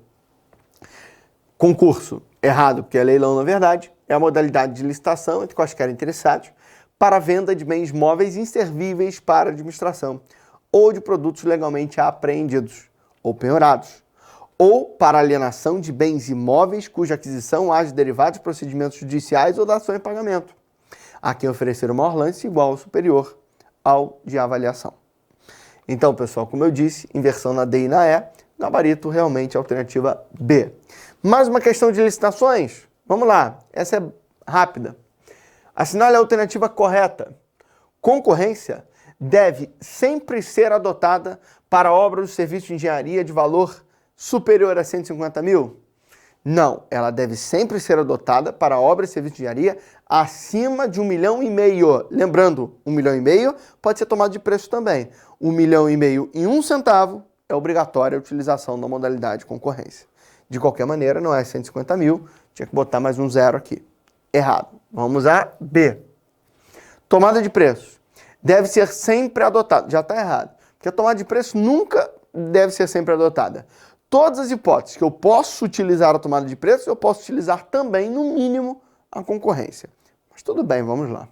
Concurso, errado, porque é leilão na verdade, é a modalidade de licitação entre quaisquer interessados para a venda de bens móveis inservíveis para administração ou de produtos legalmente apreendidos ou penhorados, ou para alienação de bens imóveis cuja aquisição haja derivado de procedimentos judiciais ou dação em pagamento, a quem oferecer o maior lance igual ou superior ao de avaliação. Então, pessoal, como eu disse, inversão na D e na E, gabarito realmente a alternativa B. Mais uma questão de licitações? Vamos lá, essa é rápida. Assinale a alternativa correta. Concorrência deve sempre ser adotada para obras ou serviços de engenharia de valor superior a 150 mil? Não, ela deve sempre ser adotada para obras e serviços de engenharia acima de 1,5 milhão. Lembrando, 1,5 milhão pode ser tomado de preço também. 1,5 milhão e 1 centavo é obrigatória a utilização da modalidade de concorrência. De qualquer maneira, não é 150 mil, tinha que botar mais um zero aqui. Errado. Vamos a B. Tomada de preço. Deve ser sempre adotada. Já está errado. Porque a tomada de preço nunca deve ser sempre adotada. Todas as hipóteses que eu posso utilizar a tomada de preço, eu posso utilizar também, no mínimo, a concorrência. Mas tudo bem, vamos lá.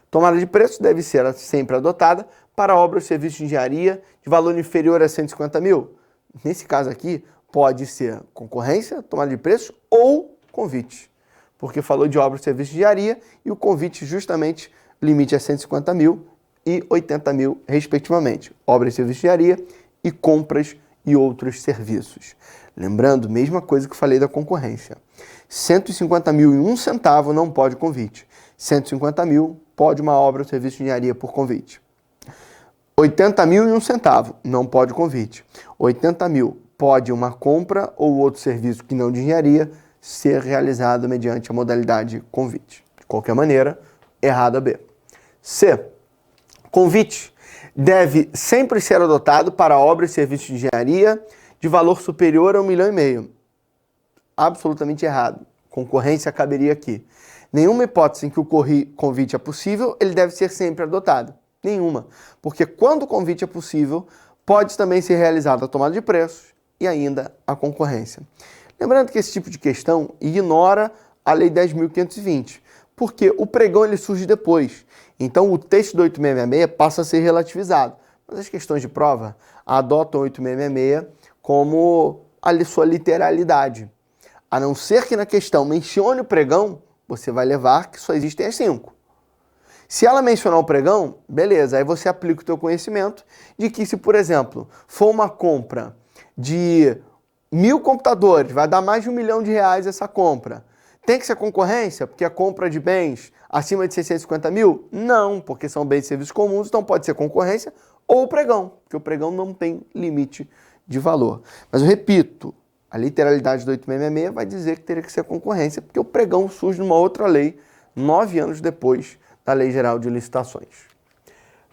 Tomada de preço deve ser sempre adotada para obras ou serviços de engenharia de valor inferior a 150 mil. Nesse caso aqui, pode ser concorrência, tomada de preço ou convite. Porque falou de obras ou serviços de engenharia e o convite justamente limite a 150 mil e 80 mil, respectivamente. Obras e serviços de engenharia e compras e outros serviços. Lembrando, mesma coisa que eu falei da concorrência. 150 mil e 1 centavo não pode convite. 150 mil pode uma obra ou serviço de engenharia por convite. 80 mil e 1 centavo não pode convite. 80 mil pode uma compra ou outro serviço que não de engenharia ser realizado mediante a modalidade convite. De qualquer maneira, errado a B. C. Convite deve sempre ser adotado para obras e serviços de engenharia de valor superior a 1,5 milhão. Absolutamente errado. Concorrência caberia aqui. Nenhuma hipótese em que o convite é possível, ele deve ser sempre adotado. Nenhuma. Porque quando o convite é possível, pode também ser realizada a tomada de preços e ainda a concorrência. Lembrando que esse tipo de questão ignora a Lei 10.520, porque o pregão ele surge depois. Então o texto do 8666 passa a ser relativizado. Mas as questões de prova adotam o 8666 como a sua literalidade. A não ser que na questão mencione o pregão, você vai levar que só existem as 5. Se ela mencionar o pregão, beleza, aí você aplica o teu conhecimento de que se, por exemplo, for uma compra de 1.000 computadores, vai dar mais de R$1 milhão essa compra. Tem que ser concorrência, porque a compra de bens acima de 650 mil? Não, porque são bens e serviços comuns, então pode ser concorrência ou o pregão, porque o pregão não tem limite de valor. Mas eu repito, a literalidade do 8666 vai dizer que teria que ser concorrência, porque o pregão surge numa outra lei, 9 anos depois da Lei Geral de Licitações.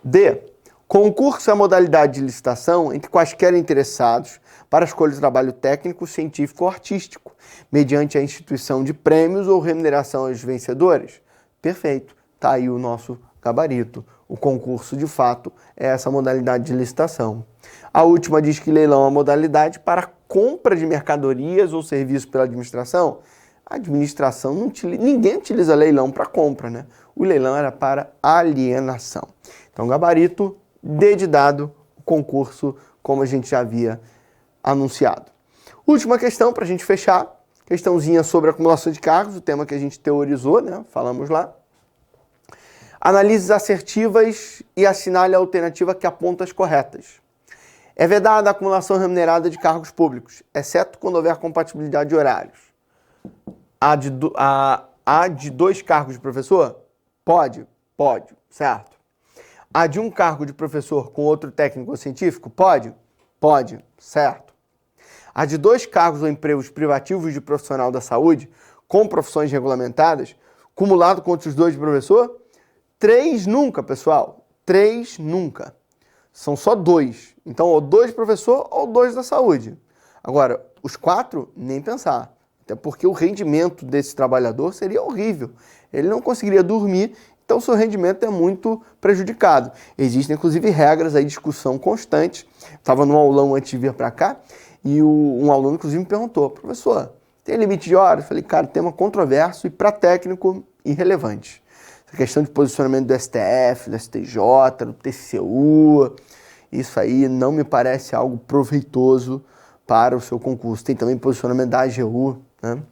D. Concurso é a modalidade de licitação entre quaisquer interessados para a escolha de trabalho técnico, científico ou artístico, mediante a instituição de prêmios ou remuneração aos vencedores. Perfeito, está aí o nosso gabarito. O concurso, de fato, é essa modalidade de licitação. A última diz que leilão é a modalidade para compra de mercadorias ou serviços pela administração. A administração, ninguém utiliza leilão para compra, né? O leilão era para alienação. Então, gabarito, D de dado, concurso, como a gente já havia anunciado. Última questão para a gente fechar, questãozinha sobre acumulação de cargos, o tema que a gente teorizou, né? Falamos lá. Analise assertivas e assinale a alternativa que aponta as corretas. É vedada a acumulação remunerada de cargos públicos, exceto quando houver compatibilidade de horários. A A de 2 cargos de professor? Pode, certo. A de 1 cargo de professor com outro técnico ou científico? Pode, certo. A de 2 cargos ou empregos privativos de profissional da saúde com profissões regulamentadas, cumulado com outros 2 de professor? 3 nunca, pessoal. 3 nunca. São só 2. Então, ou 2 de professor ou 2 da saúde. Agora, os 4, nem pensar. Até porque o rendimento desse trabalhador seria horrível. Ele não conseguiria dormir, então seu rendimento é muito prejudicado. Existem, inclusive, regras aí, discussão constante. Estava num aulão antes de vir para cá, e um aluno, inclusive, me perguntou: professor, tem limite de horas? Eu falei: cara, tema controverso e para técnico irrelevante. Essa questão de posicionamento do STF, do STJ, do TCU, isso aí não me parece algo proveitoso para o seu concurso. Tem também posicionamento da AGU, né?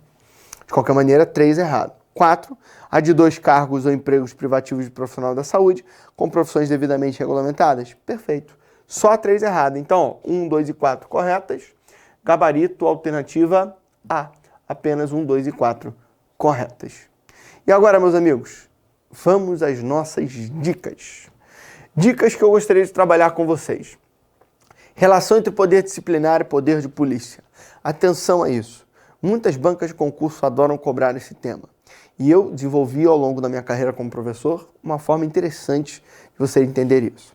De qualquer maneira, 3 errado. 4, a de 2 cargos ou empregos privativos de profissional da saúde com profissões devidamente regulamentadas. Perfeito. Só 3 errado. Então, 1, 2 e 4 corretas. Gabarito, alternativa A. Apenas 1, 2 e 4 corretas. E agora, meus amigos, vamos às nossas dicas. Dicas que eu gostaria de trabalhar com vocês. Relação entre poder disciplinar e poder de polícia. Atenção a isso. Muitas bancas de concurso adoram cobrar esse tema. E eu desenvolvi ao longo da minha carreira como professor uma forma interessante de você entender isso.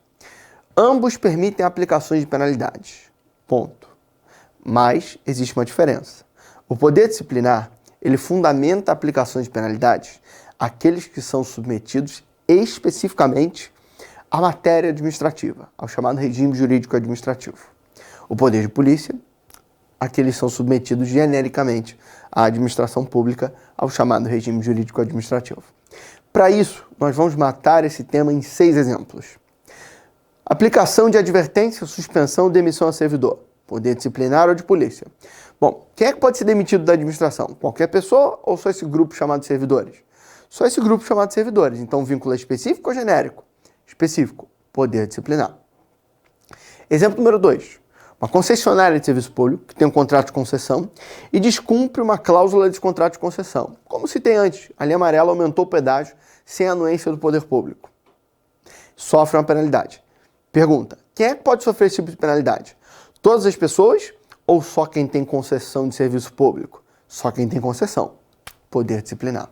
Ambos permitem aplicações de penalidades. Ponto. Mas existe uma diferença. O poder disciplinar, ele fundamenta aplicações de penalidades àqueles que são submetidos especificamente à matéria administrativa, ao chamado regime jurídico administrativo. O poder de polícia, aqueles são submetidos genericamente à administração pública, ao chamado regime jurídico administrativo. Para isso, nós vamos matar esse tema em 6 exemplos. Aplicação de advertência, suspensão ou demissão a servidor. Poder disciplinar ou de polícia. Bom, quem é que pode ser demitido da administração? Qualquer pessoa ou só esse grupo chamado de servidores? Só esse grupo chamado de servidores. Então, vínculo é específico ou genérico? Específico. Poder disciplinar. Exemplo número 2. Uma concessionária de serviço público que tem um contrato de concessão e descumpre uma cláusula desse contrato de concessão. Como citei antes, a linha amarela aumentou o pedágio sem anuência do poder público. Sofre uma penalidade. Pergunta: quem é que pode sofrer esse tipo de penalidade? Todas as pessoas ou só quem tem concessão de serviço público? Só quem tem concessão. Poder disciplinar.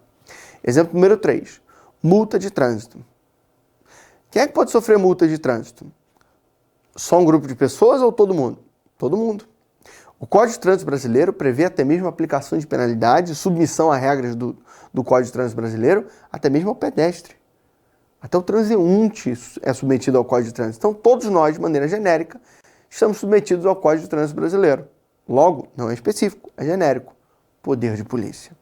Exemplo número 3. Multa de trânsito. Quem é que pode sofrer multa de trânsito? Só um grupo de pessoas ou todo mundo? Todo mundo. O Código de Trânsito Brasileiro prevê até mesmo a aplicação de penalidade, submissão a regras do Código de Trânsito Brasileiro, até mesmo ao pedestre. Até o transeunte é submetido ao Código de Trânsito. Então, todos nós, de maneira genérica, estamos submetidos ao Código de Trânsito Brasileiro. Logo, não é específico, é genérico. Poder de polícia.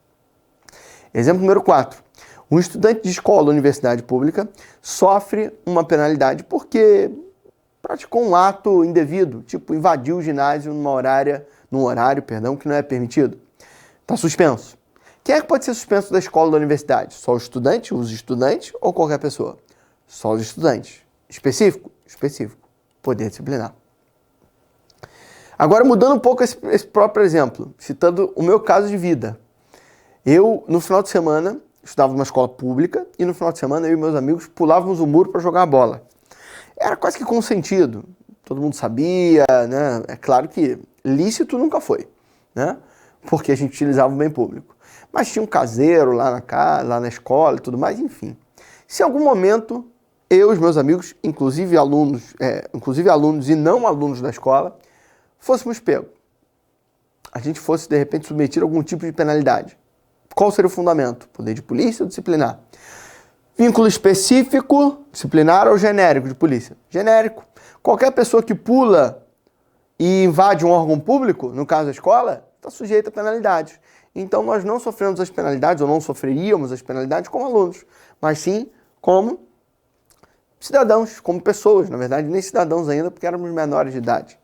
Exemplo número 4. Um estudante de escola ou universidade pública sofre uma penalidade porque praticou um ato indevido, tipo invadiu o ginásio num horário que não é permitido. Está suspenso. Quem é que pode ser suspenso da escola ou da universidade? Só o estudante, os estudantes ou qualquer pessoa? Só os estudantes. Específico? Específico. Poder disciplinar. Agora, mudando um pouco esse próprio exemplo, citando o meu caso de vida. Eu, no final de semana, estudava numa escola pública e no final de semana eu e meus amigos pulávamos o muro para jogar bola. Era quase que consentido, todo mundo sabia, né? É claro que lícito nunca foi, né? Porque a gente utilizava o bem público. Mas tinha um caseiro lá na escola e tudo mais, enfim. Se em algum momento eu e os meus amigos, inclusive alunos e não alunos da escola, fôssemos pegos, a gente fosse de repente submetido a algum tipo de penalidade, qual seria o fundamento? Poder de polícia ou disciplinar? Vínculo específico, disciplinar ou genérico de polícia? Genérico. Qualquer pessoa que pula e invade um órgão público, no caso a escola, está sujeita a penalidades. Então nós não sofremos as penalidades, ou não sofreríamos as penalidades como alunos, mas sim como cidadãos, como pessoas. Na verdade, nem cidadãos ainda, porque éramos menores de idade.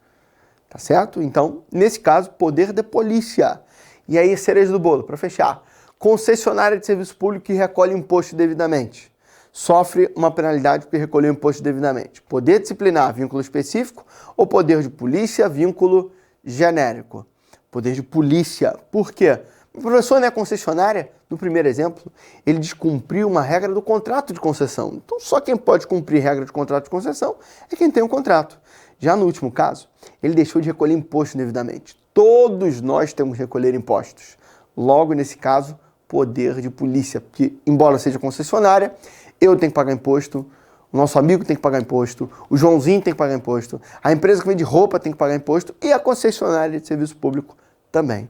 Tá certo? Então, nesse caso, poder de polícia. E aí, cereja do bolo, para fechar. Concessionária de serviço público que recolhe imposto devidamente. Sofre uma penalidade porque recolheu imposto devidamente. Poder disciplinar, vínculo específico, ou poder de polícia, vínculo genérico? Poder de polícia. Por quê? O professor não é concessionária, no primeiro exemplo, ele descumpriu uma regra do contrato de concessão. Então, só quem pode cumprir regra de contrato de concessão é quem tem um contrato. Já no último caso, ele deixou de recolher imposto devidamente. Todos nós temos que recolher impostos. Logo, nesse caso, poder de polícia, porque, embora seja concessionária, eu tenho que pagar imposto, o nosso amigo tem que pagar imposto, o Joãozinho tem que pagar imposto, a empresa que vende roupa tem que pagar imposto e a concessionária de serviço público também.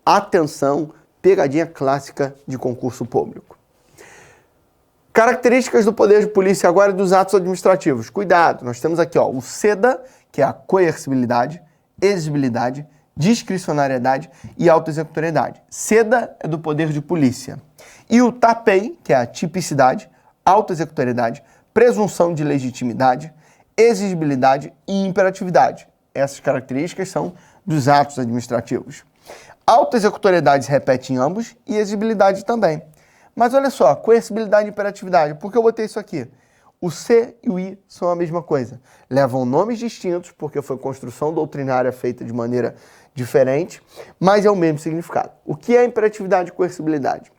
Atenção, pegadinha clássica de concurso público. Características do poder de polícia agora e dos atos administrativos. Cuidado, nós temos aqui o SEDA, que é a coercibilidade, exigibilidade, discricionariedade e autoexecutoriedade. SEDA é do poder de polícia. E o TAPEI, que é a tipicidade, autoexecutoriedade, presunção de legitimidade, exigibilidade e imperatividade. Essas características são dos atos administrativos. Autoexecutoriedade se repete em ambos e exigibilidade também. Mas olha só, coercibilidade e imperatividade, por que eu botei isso aqui? O C e o I são a mesma coisa. Levam nomes distintos, porque foi construção doutrinária feita de maneira diferente, mas é o mesmo significado. O que é imperatividade e coercibilidade?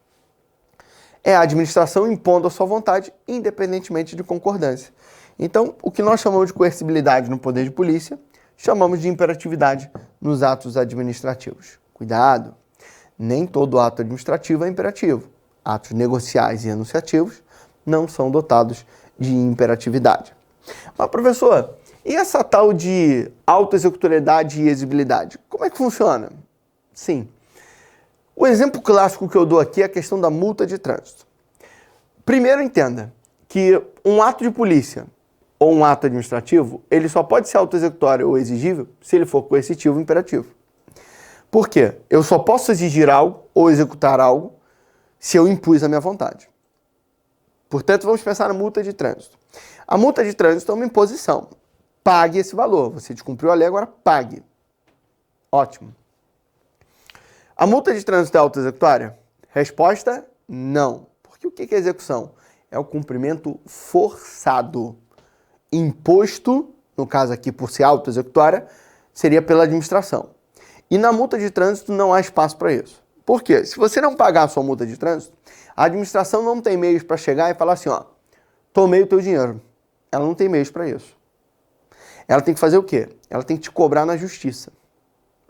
É a administração impondo a sua vontade, independentemente de concordância. Então, o que nós chamamos de coercibilidade no poder de polícia, chamamos de imperatividade nos atos administrativos. Cuidado! Nem todo ato administrativo é imperativo. Atos negociais e enunciativos não são dotados de imperatividade. Mas, professor, e essa tal de autoexecutoriedade e exigibilidade? Como é que funciona? Sim. O exemplo clássico que eu dou aqui é a questão da multa de trânsito. Primeiro, entenda que um ato de polícia ou um ato administrativo, ele só pode ser autoexecutório ou exigível se ele for coercitivo ou imperativo. Por quê? Eu só posso exigir algo ou executar algo se eu impus a minha vontade. Portanto, vamos pensar na multa de trânsito. A multa de trânsito é uma imposição. Pague esse valor. Você descumpriu a lei, agora pague. Ótimo. A multa de trânsito é autoexecutória? Resposta, não. Porque o que é execução? É o cumprimento forçado. Imposto, no caso aqui por ser autoexecutória, seria pela administração. E na multa de trânsito não há espaço para isso. Por quê? Se você não pagar a sua multa de trânsito, a administração não tem meios para chegar e falar assim, tomei o teu dinheiro. Ela não tem meios para isso. Ela tem que fazer o quê? Ela tem que te cobrar na justiça.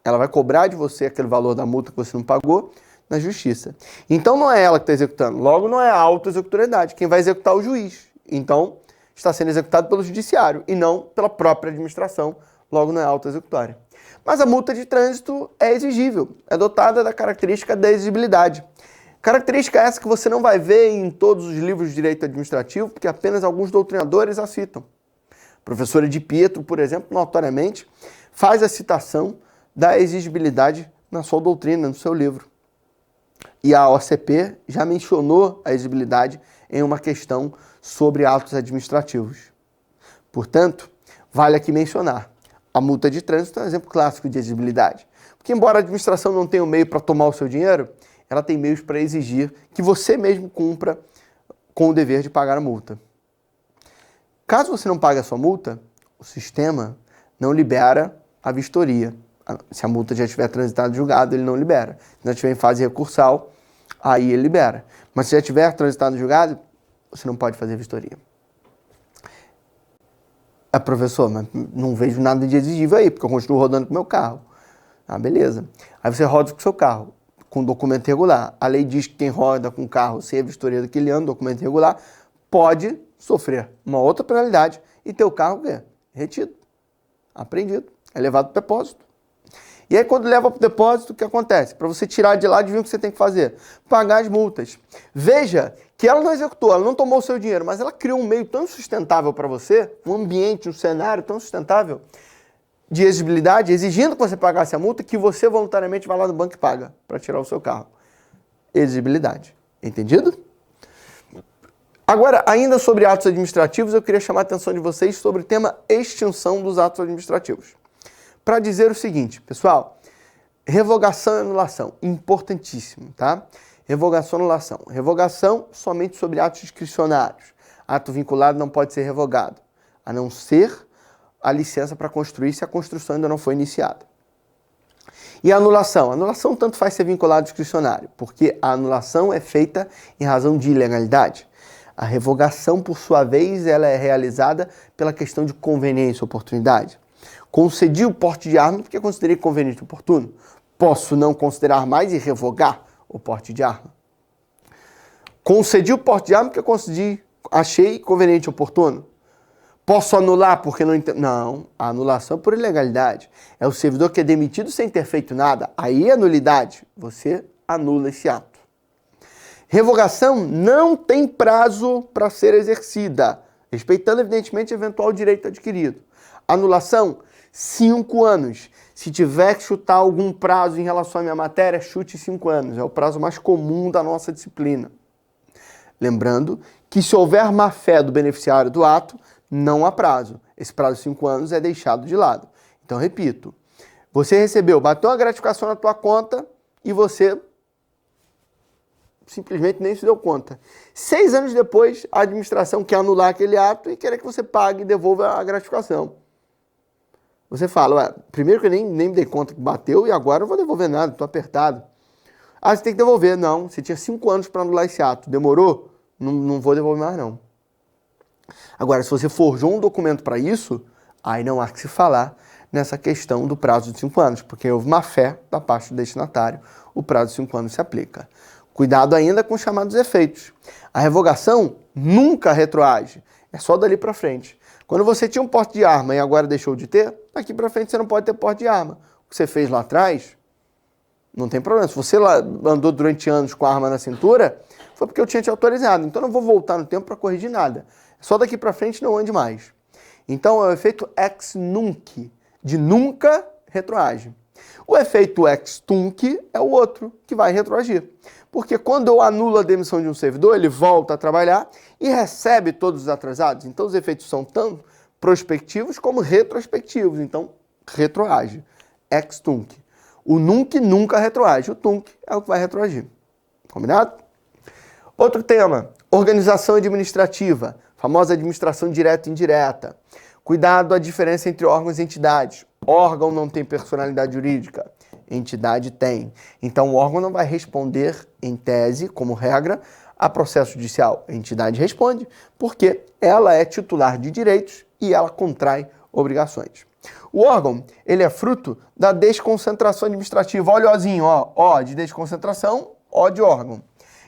Ela vai cobrar de você aquele valor da multa que você não pagou na justiça. Então não é ela que está executando. Logo não é a autoexecutoriedade. Quem vai executar é o juiz. Então está sendo executado pelo judiciário e não pela própria administração. Logo não é autoexecutória. Mas a multa de trânsito é exigível. É dotada da característica da exigibilidade. Característica essa que você não vai ver em todos os livros de direito administrativo, porque apenas alguns doutrinadores a citam. A professora Di Pietro, por exemplo, notoriamente, faz a citação da exigibilidade na sua doutrina, no seu livro. E a OCP já mencionou a exigibilidade em uma questão sobre atos administrativos. Portanto, vale aqui mencionar. A multa de trânsito é um exemplo clássico de exigibilidade. Porque embora a administração não tenha o meio para tomar o seu dinheiro, ela tem meios para exigir que você mesmo cumpra com o dever de pagar a multa. Caso você não pague a sua multa, o sistema não libera a vistoria. Se a multa já estiver transitada em julgado, ele não libera. Se não estiver em fase recursal, aí ele libera. Mas se já estiver transitado em julgado, você não pode fazer vistoria. Professor, mas não vejo nada de exigível aí, porque eu continuo rodando com o meu carro. Beleza. Aí você roda com o seu carro, com documento irregular. A lei diz que quem roda com o carro sem a vistoria daquele ano, documento irregular, pode sofrer uma outra penalidade e ter o carro retido, apreendido, é levado para o depósito. E aí, quando leva para o depósito, o que acontece? Para você tirar de lá, adivinha o que você tem que fazer? Pagar as multas. Veja que ela não executou, ela não tomou o seu dinheiro, mas ela criou um meio tão sustentável para você, um ambiente, um cenário tão sustentável de exigibilidade, exigindo que você pagasse a multa, que você voluntariamente vai lá no banco e paga para tirar o seu carro. Exigibilidade. Entendido? Agora, ainda sobre atos administrativos, eu queria chamar a atenção de vocês sobre o tema extinção dos atos administrativos. Para dizer o seguinte, pessoal, revogação e anulação, importantíssimo, tá? Revogação e anulação. Revogação somente sobre atos discricionários. Ato vinculado não pode ser revogado, a não ser a licença para construir se a construção ainda não foi iniciada. E a anulação? A anulação tanto faz ser vinculado ao discricionário, porque a anulação é feita em razão de ilegalidade. A revogação, por sua vez, ela é realizada pela questão de conveniência e oportunidade. Concedi o porte de arma porque considerei conveniente e oportuno. Posso não considerar mais e revogar o porte de arma. Concedi o porte de arma porque achei conveniente e oportuno. Posso anular porque não entendo? Não, a anulação é por ilegalidade. É o servidor que é demitido sem ter feito nada. Aí é nulidade. Você anula esse ato. Revogação não tem prazo para ser exercida, respeitando, evidentemente, eventual direito adquirido. Anulação, 5 anos. Se tiver que chutar algum prazo em relação à minha matéria, chute 5 anos. É o prazo mais comum da nossa disciplina. Lembrando que se houver má-fé do beneficiário do ato, não há prazo. Esse prazo de 5 anos é deixado de lado. Então, repito, você recebeu, bateu uma gratificação na tua conta e você simplesmente nem se deu conta. 6 anos depois, a administração quer anular aquele ato e quer que você pague e devolva a gratificação. Você fala, primeiro que eu nem me dei conta que bateu e agora eu não vou devolver nada, estou apertado. Ah, você tem que devolver. Não, você tinha 5 anos para anular esse ato. Demorou? Não vou devolver mais, não. Agora, se você forjou um documento para isso, aí não há que se falar nessa questão do prazo de 5 anos, porque houve má fé da parte do destinatário, o prazo de 5 anos se aplica. Cuidado ainda com os chamados efeitos. A revogação nunca retroage, é só dali para frente. Quando você tinha um porte de arma e agora deixou de ter, daqui para frente você não pode ter porte de arma. O que você fez lá atrás, não tem problema. Se você andou durante anos com a arma na cintura, foi porque eu tinha te autorizado. Então não vou voltar no tempo para corrigir nada. Só daqui para frente não ande mais. Então é o efeito ex nunc, de nunca retroage. O efeito ex tunc é o outro que vai retroagir. Porque quando eu anulo a demissão de um servidor, ele volta a trabalhar e recebe todos os atrasados. Então os efeitos são tanto prospectivos como retrospectivos. Então retroage. Ex tunc. O nunc nunca retroage. O tunc é o que vai retroagir. Combinado? Outro tema, organização administrativa. Famosa administração direta e indireta. Cuidado à diferença entre órgãos e entidades. Órgão não tem personalidade jurídica, entidade tem. Então o órgão não vai responder, em tese, como regra, a processo judicial. A entidade responde porque ela é titular de direitos e ela contrai obrigações. O órgão, ele é fruto da desconcentração administrativa. Olha o Ozinho, ó. O de desconcentração, O de órgão.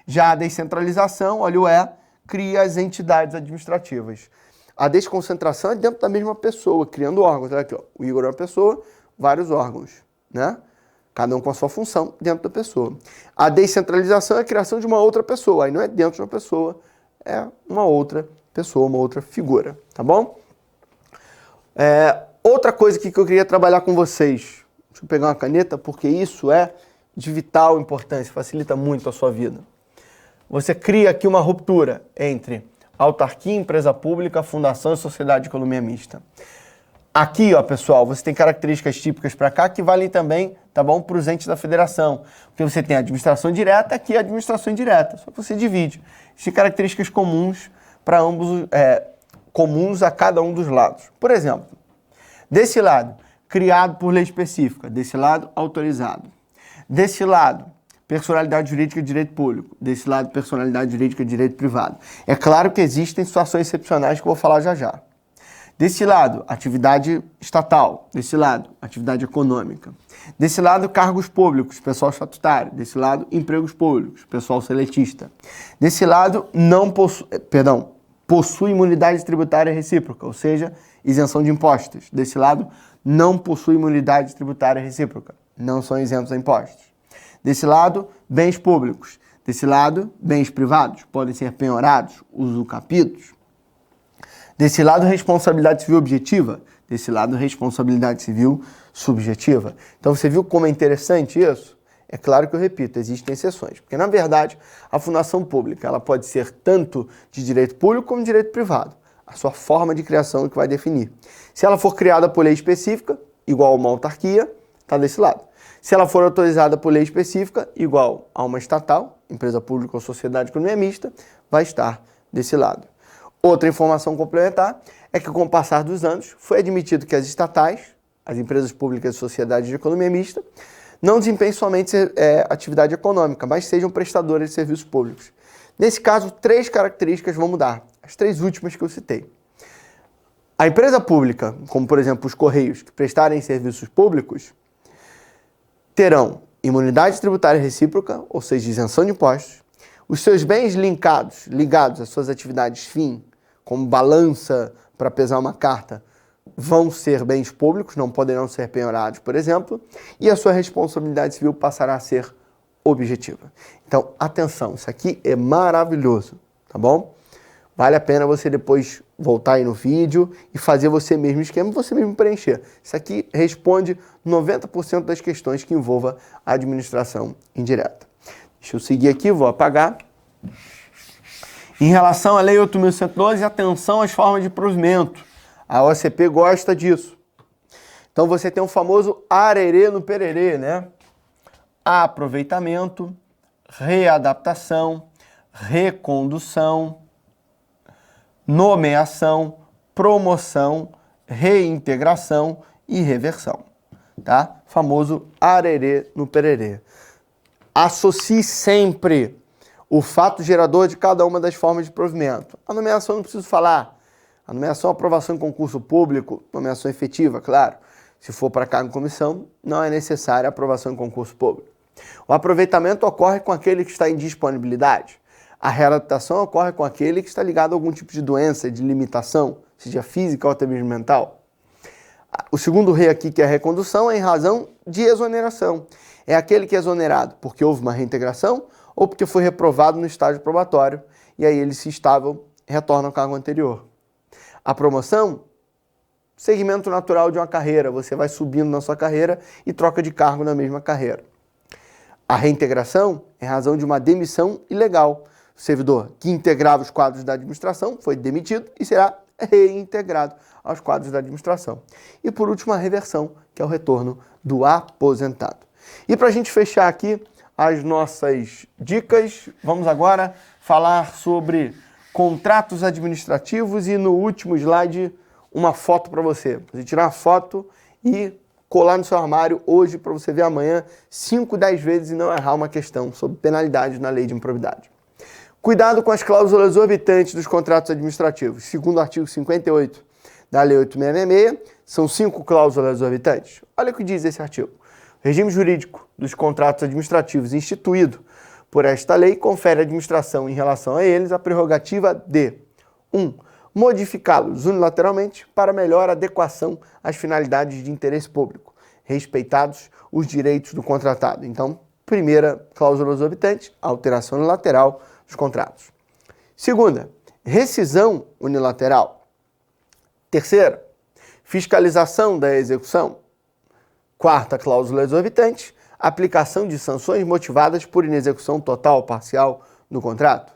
Já a descentralização, olha o E, cria as entidades administrativas. A desconcentração é dentro da mesma pessoa, criando órgãos. Olha aqui, ó. O Igor é uma pessoa, vários órgãos, né? Cada um com a sua função dentro da pessoa. A descentralização é a criação de uma outra pessoa. Aí não é dentro de uma pessoa, é uma outra pessoa, uma outra figura, tá bom? Outra coisa que eu queria trabalhar com vocês. Deixa eu pegar uma caneta, porque isso é de vital importância, facilita muito a sua vida. Você cria aqui uma ruptura entre autarquia, empresa pública, fundação e sociedade de economia mista. Aqui, ó, pessoal, você tem características típicas para cá que valem também, tá bom, para os entes da federação. Porque você tem a administração direta, aqui a administração indireta. Só que você divide. Existem características comuns para ambos, comuns a cada um dos lados. Por exemplo, desse lado, criado por lei específica. Desse lado, autorizado. Desse lado, personalidade jurídica de direito público. Desse lado, personalidade jurídica de direito privado. É claro que existem situações excepcionais que eu vou falar já já. Desse lado, atividade estatal. Desse lado, atividade econômica. Desse lado, cargos públicos, pessoal estatutário. Desse lado, empregos públicos, pessoal seletista. Desse lado, possui imunidade tributária recíproca, ou seja, isenção de impostos. Desse lado, não possui imunidade tributária recíproca, não são isentos a impostos. Desse lado, bens públicos. Desse lado, bens privados, podem ser penhorados, usucapidos. Desse lado, responsabilidade civil objetiva. Desse lado, responsabilidade civil subjetiva. Então, você viu como é interessante isso? É claro que eu repito, existem exceções. Porque, na verdade, a fundação pública ela pode ser tanto de direito público como de direito privado. A sua forma de criação é que vai definir. Se ela for criada por lei específica, igual a uma autarquia, está desse lado. Se ela for autorizada por lei específica, igual a uma estatal, empresa pública ou sociedade de economia mista, vai estar desse lado. Outra informação complementar é que, com o passar dos anos, foi admitido que as estatais, as empresas públicas e sociedades de economia mista, não desempenhem somente atividade econômica, mas sejam prestadores de serviços públicos. Nesse caso, 3 características vão mudar, as 3 últimas que eu citei. A empresa pública, como por exemplo os Correios, que prestarem serviços públicos, terão imunidade tributária recíproca, ou seja, isenção de impostos. Os seus bens ligados às suas atividades fim, como balança para pesar uma carta, vão ser bens públicos, não poderão ser penhorados, por exemplo, e a sua responsabilidade civil passará a ser objetiva. Então, atenção, isso aqui é maravilhoso, tá bom? Vale a pena você depois voltar aí no vídeo e fazer você mesmo o esquema e você mesmo preencher. Isso aqui responde 90% das questões que envolvam a administração indireta. Deixa eu seguir aqui, vou apagar. Em relação à Lei 8.112, atenção às formas de provimento. A OCP gosta disso. Então você tem o famoso arerê no pererê, né? Aproveitamento, readaptação, recondução, nomeação, promoção, reintegração e reversão, tá? Famoso arerê no pererê. Associe sempre o fato gerador de cada uma das formas de provimento. A nomeação não preciso falar. A nomeação, aprovação em concurso público, nomeação efetiva, claro. Se for para cargo em comissão, não é necessária a aprovação em concurso público. O aproveitamento ocorre com aquele que está em disponibilidade. A readaptação ocorre com aquele que está ligado a algum tipo de doença, de limitação, seja física ou até mesmo mental. O segundo rei aqui, que é a recondução, é em razão de exoneração. É aquele que é exonerado porque houve uma reintegração ou porque foi reprovado no estágio probatório e aí ele, se estável, retorna ao cargo anterior. A promoção, segmento natural de uma carreira. Você vai subindo na sua carreira e troca de cargo na mesma carreira. A reintegração é razão de uma demissão ilegal. O servidor que integrava os quadros da administração foi demitido e será reintegrado aos quadros da administração. E por último, a reversão, que é o retorno do aposentado. E para a gente fechar aqui as nossas dicas, vamos agora falar sobre contratos administrativos e no último slide uma foto para você. Você tirar uma foto e colar no seu armário hoje para você ver amanhã 5, 10 vezes e não errar uma questão sobre penalidade na lei de improbidade. Cuidado com as cláusulas orbitantes dos contratos administrativos. Segundo o artigo 58 da Lei 8.666, são 5 cláusulas orbitantes. Olha o que diz esse artigo. O regime jurídico dos contratos administrativos instituído por esta lei confere à administração em relação a eles a prerrogativa de 1. Modificá-los unilateralmente para melhor adequação às finalidades de interesse público, respeitados os direitos do contratado. Então, primeira cláusula exorbitante, alteração unilateral dos contratos. Segunda, rescisão unilateral. Terceira, fiscalização da execução. Quarta cláusula exorbitante, aplicação de sanções motivadas por inexecução total ou parcial do contrato.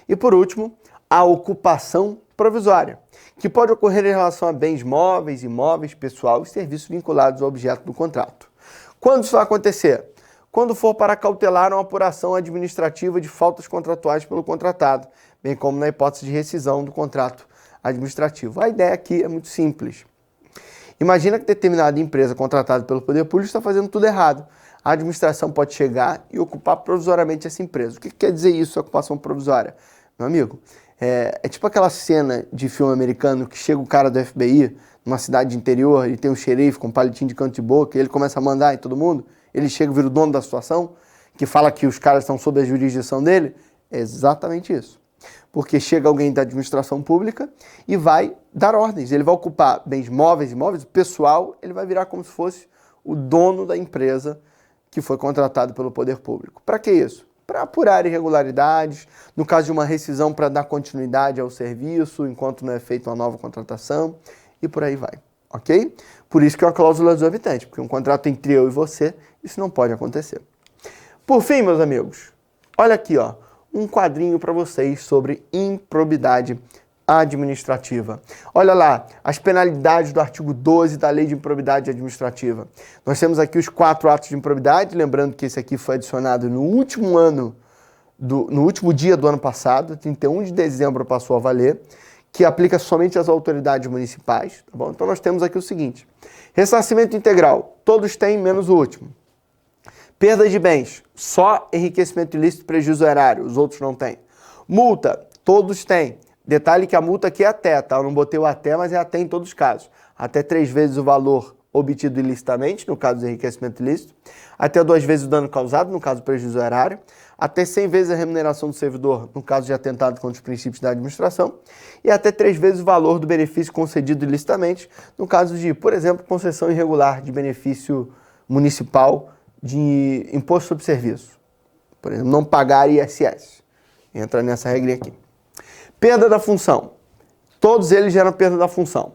E por último, a ocupação provisória, que pode ocorrer em relação a bens móveis, imóveis, pessoal e serviços vinculados ao objeto do contrato. Quando isso vai acontecer? Quando for para cautelar uma apuração administrativa de faltas contratuais pelo contratado, bem como na hipótese de rescisão do contrato administrativo. A ideia aqui é muito simples. Imagina que determinada empresa contratada pelo poder público está fazendo tudo errado. A administração pode chegar e ocupar provisoriamente essa empresa. O que quer dizer isso, ocupação provisória? Meu amigo, é tipo aquela cena de filme americano que chega o cara do FBI numa cidade de interior e tem um xerife com um palitinho de canto de boca e ele começa a mandar em todo mundo. Ele chega e vira o dono da situação, que fala que os caras estão sob a jurisdição dele. É exatamente isso. Porque chega alguém da administração pública e vai dar ordens. Ele vai ocupar bens móveis, imóveis, pessoal, ele vai virar como se fosse o dono da empresa que foi contratado pelo poder público. Para que isso? Para apurar irregularidades, no caso de uma rescisão para dar continuidade ao serviço, enquanto não é feita uma nova contratação, e por aí vai, ok? Por isso que é uma cláusula exorbitante, porque um contrato entre eu e você, isso não pode acontecer. Por fim, meus amigos, olha aqui, ó, um quadrinho para vocês sobre improbidade administrativa. Olha lá, as penalidades do artigo 12 da Lei de Improbidade Administrativa. Nós temos aqui os 4 atos de improbidade, lembrando que esse aqui foi adicionado no último dia do ano passado, 31 de dezembro passou a valer, que aplica somente às autoridades municipais, tá bom? Então nós temos aqui o seguinte: ressarcimento integral, todos têm menos o último. Perda de bens, só enriquecimento ilícito e prejuízo erário, os outros não têm. Multa, todos têm. Detalhe que a multa aqui é até, tá? Eu não botei o até, mas é até em todos os casos. Até 3 vezes o valor obtido ilicitamente, no caso do enriquecimento ilícito. Até 2 vezes o dano causado, no caso do prejuízo erário. Até 100 vezes a remuneração do servidor, no caso de atentado contra os princípios da administração. E até 3 vezes o valor do benefício concedido ilicitamente, no caso de, por exemplo, concessão irregular de benefício municipal de imposto sobre serviço. Por exemplo, não pagar ISS. Entra nessa regrinha aqui. Perda da função. Todos eles geram perda da função.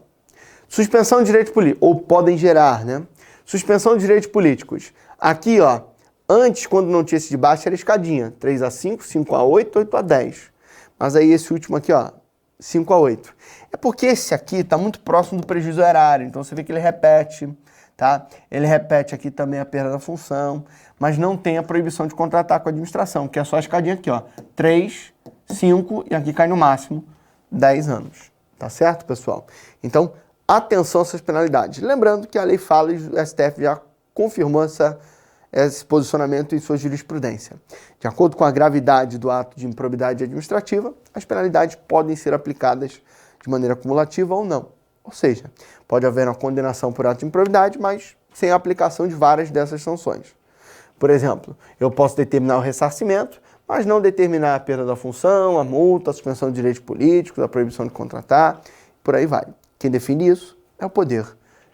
Suspensão de direitos políticos, ou podem gerar, né? Suspensão de direitos políticos. Aqui, ó, antes, quando não tinha esse de baixo, era escadinha. 3 a 5, 5 a 8, 8 a 10. Mas aí esse último aqui, ó, 5 a 8. É porque esse aqui está muito próximo do prejuízo erário, então você vê que ele repete, tá? Ele repete aqui também a perda da função, mas não tem a proibição de contratar com a administração, que é só a escadinha aqui, ó. 3, 5 e aqui cai no máximo 10 anos. Tá certo, pessoal? Então, atenção a essas penalidades. Lembrando que a lei fala e o STF já confirmou esse posicionamento em sua jurisprudência. De acordo com a gravidade do ato de improbidade administrativa, as penalidades podem ser aplicadas de maneira cumulativa ou não. Ou seja, pode haver uma condenação por ato de improbidade, mas sem a aplicação de várias dessas sanções. Por exemplo, eu posso determinar o ressarcimento, mas não determinar a perda da função, a multa, a suspensão de direitos políticos, a proibição de contratar, por aí vai. Quem define isso é o Poder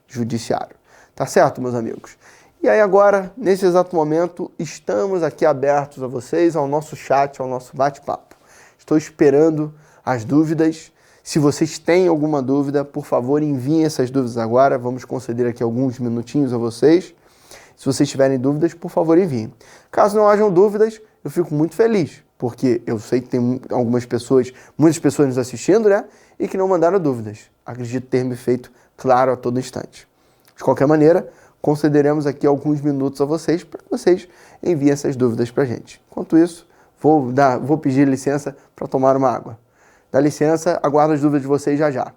Judiciário. Tá certo, meus amigos? E aí agora, nesse exato momento, estamos aqui abertos a vocês, ao nosso chat, ao nosso bate-papo. Estou esperando as dúvidas. Se vocês têm alguma dúvida, por favor, enviem essas dúvidas agora. Vamos conceder aqui alguns minutinhos a vocês. Se vocês tiverem dúvidas, por favor, enviem. Caso não hajam dúvidas, eu fico muito feliz, porque eu sei que tem muitas pessoas nos assistindo, né? E que não mandaram dúvidas. Acredito ter me feito claro a todo instante. De qualquer maneira, concederemos aqui alguns minutos a vocês para que vocês enviem essas dúvidas para a gente. Enquanto isso, vou pedir licença para tomar uma água. Dá licença, aguardo as dúvidas de vocês já já.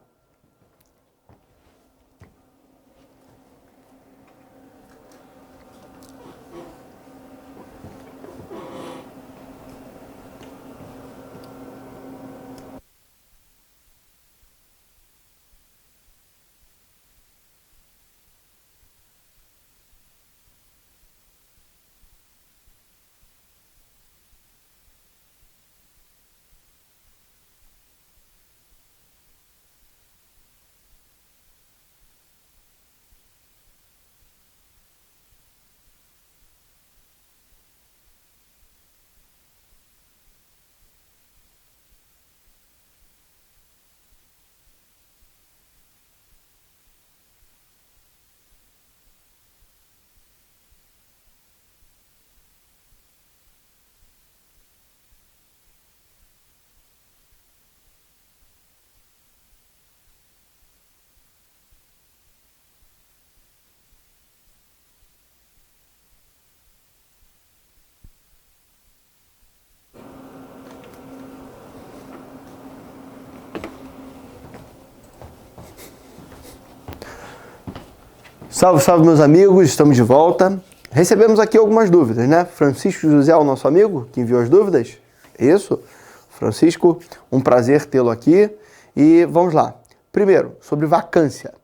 Salve, salve, meus amigos, estamos de volta. Recebemos aqui algumas dúvidas, né? Francisco José, o nosso amigo, que enviou as dúvidas. Isso, Francisco, um prazer tê-lo aqui. E vamos lá. Primeiro, sobre vacância.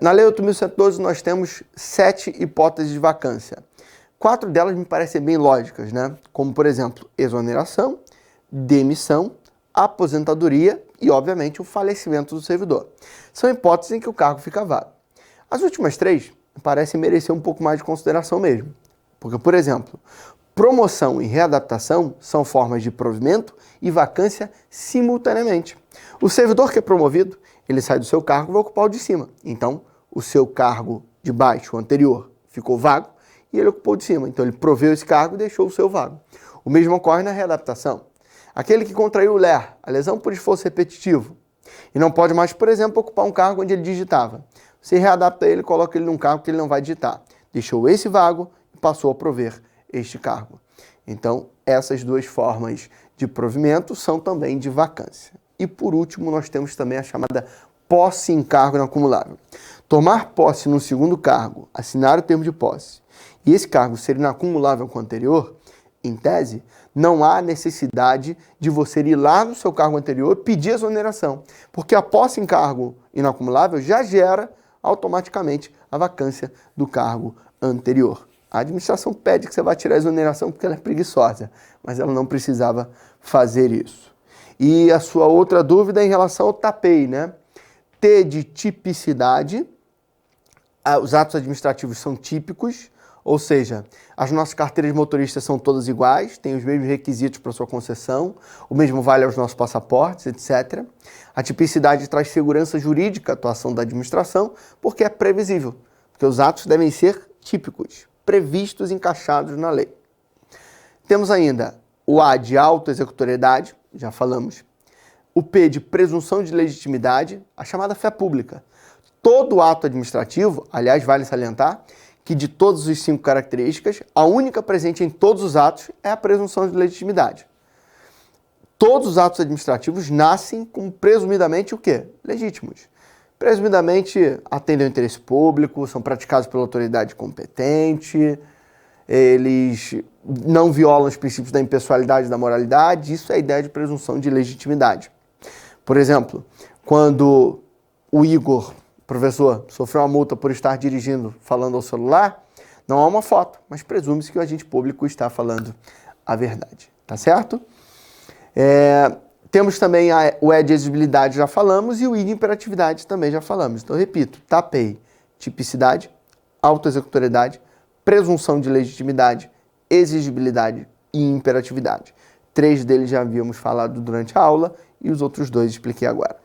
Na Lei 8.112 nós temos 7 hipóteses de vacância. 4 delas me parecem bem lógicas, né? Como, por exemplo, exoneração, demissão, aposentadoria e, obviamente, o falecimento do servidor. São hipóteses em que o cargo fica vago. As últimas 3 parecem merecer um pouco mais de consideração mesmo. Porque, por exemplo, promoção e readaptação são formas de provimento e vacância simultaneamente. O servidor que é promovido, ele sai do seu cargo e vai ocupar o de cima. Então, o seu cargo de baixo, o anterior, ficou vago e ele ocupou o de cima. Então, ele proveu esse cargo e deixou o seu vago. O mesmo ocorre na readaptação. Aquele que contraiu o LER, a lesão por esforço repetitivo, e não pode mais, por exemplo, ocupar um cargo onde ele digitava. Você readapta ele, coloca ele num cargo que ele não vai digitar. Deixou esse vago e passou a prover este cargo. Então, essas 2 formas de provimento são também de vacância. E por último, nós temos também a chamada posse em cargo inacumulável. Tomar posse no segundo cargo, assinar o termo de posse e esse cargo ser inacumulável com o anterior, em tese, não há necessidade de você ir lá no seu cargo anterior pedir exoneração, porque a posse em cargo inacumulável já gera automaticamente a vacância do cargo anterior. A administração pede que você vá tirar a exoneração porque ela é preguiçosa, mas ela não precisava fazer isso. E a sua outra dúvida é em relação ao TAPEI, né? T de tipicidade, os atos administrativos são típicos, ou seja, as nossas carteiras de motorista são todas iguais, têm os mesmos requisitos para sua concessão, o mesmo vale aos nossos passaportes, etc. A tipicidade traz segurança jurídica à atuação da administração, porque é previsível, porque os atos devem ser típicos, previstos e encaixados na lei. Temos ainda o A de autoexecutoriedade, já falamos, o P de presunção de legitimidade, a chamada fé pública. Todo ato administrativo, aliás, vale salientar, que de todas as 5 características, a única presente em todos os atos é a presunção de legitimidade. Todos os atos administrativos nascem com presumidamente o quê? Legítimos. Presumidamente atendem ao interesse público, são praticados pela autoridade competente, eles não violam os princípios da impessoalidade e da moralidade, isso é a ideia de presunção de legitimidade. Por exemplo, quando o Igor, professor, sofreu uma multa por estar dirigindo falando ao celular, não há uma foto, mas presume-se que o agente público está falando a verdade, tá certo? Temos também o E de exigibilidade, já falamos, e o I de imperatividade também já falamos. Então, eu repito, TAPEI, tipicidade, autoexecutoriedade, presunção de legitimidade, exigibilidade e imperatividade. 3 deles já havíamos falado durante a aula e os outros 2 expliquei agora.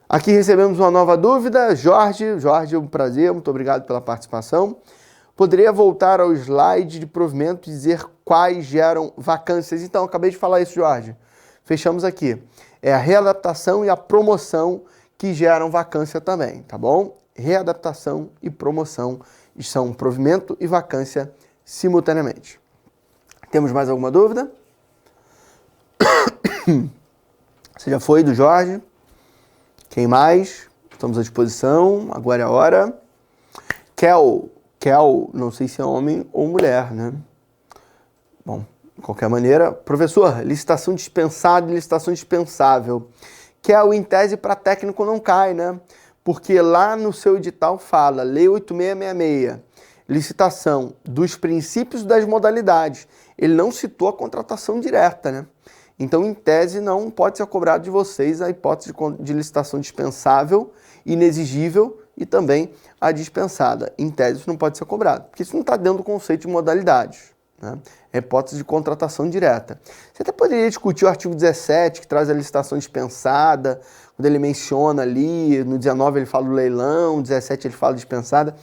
Aqui recebemos uma nova dúvida. Jorge, é um prazer, muito obrigado pela participação. Poderia voltar ao slide de provimento e dizer quais geram vacâncias? Então, acabei de falar isso, Jorge. Fechamos aqui. É a readaptação e a promoção que geram vacância também, tá bom? Readaptação e promoção são provimento e vacância simultaneamente. Temos mais alguma dúvida? Você já foi do Jorge? Quem mais? Estamos à disposição. Agora é a hora. Kel, não sei se é homem ou mulher, né? Bom, de qualquer maneira. Professor, licitação dispensada e licitação dispensável. Kel, em tese, para técnico não cai, né? Porque lá no seu edital fala, Lei 8666, licitação dos princípios das modalidades. Ele não citou a contratação direta, né? Então, em tese, não pode ser cobrado de vocês a hipótese de licitação dispensável, inexigível e também a dispensada. Em tese, isso não pode ser cobrado, porque isso não está dentro do conceito de modalidades, né? É hipótese de contratação direta. Você até poderia discutir o artigo 17, que traz a licitação dispensada, quando ele menciona ali, no 19 ele fala do leilão, no 17 ele fala dispensada,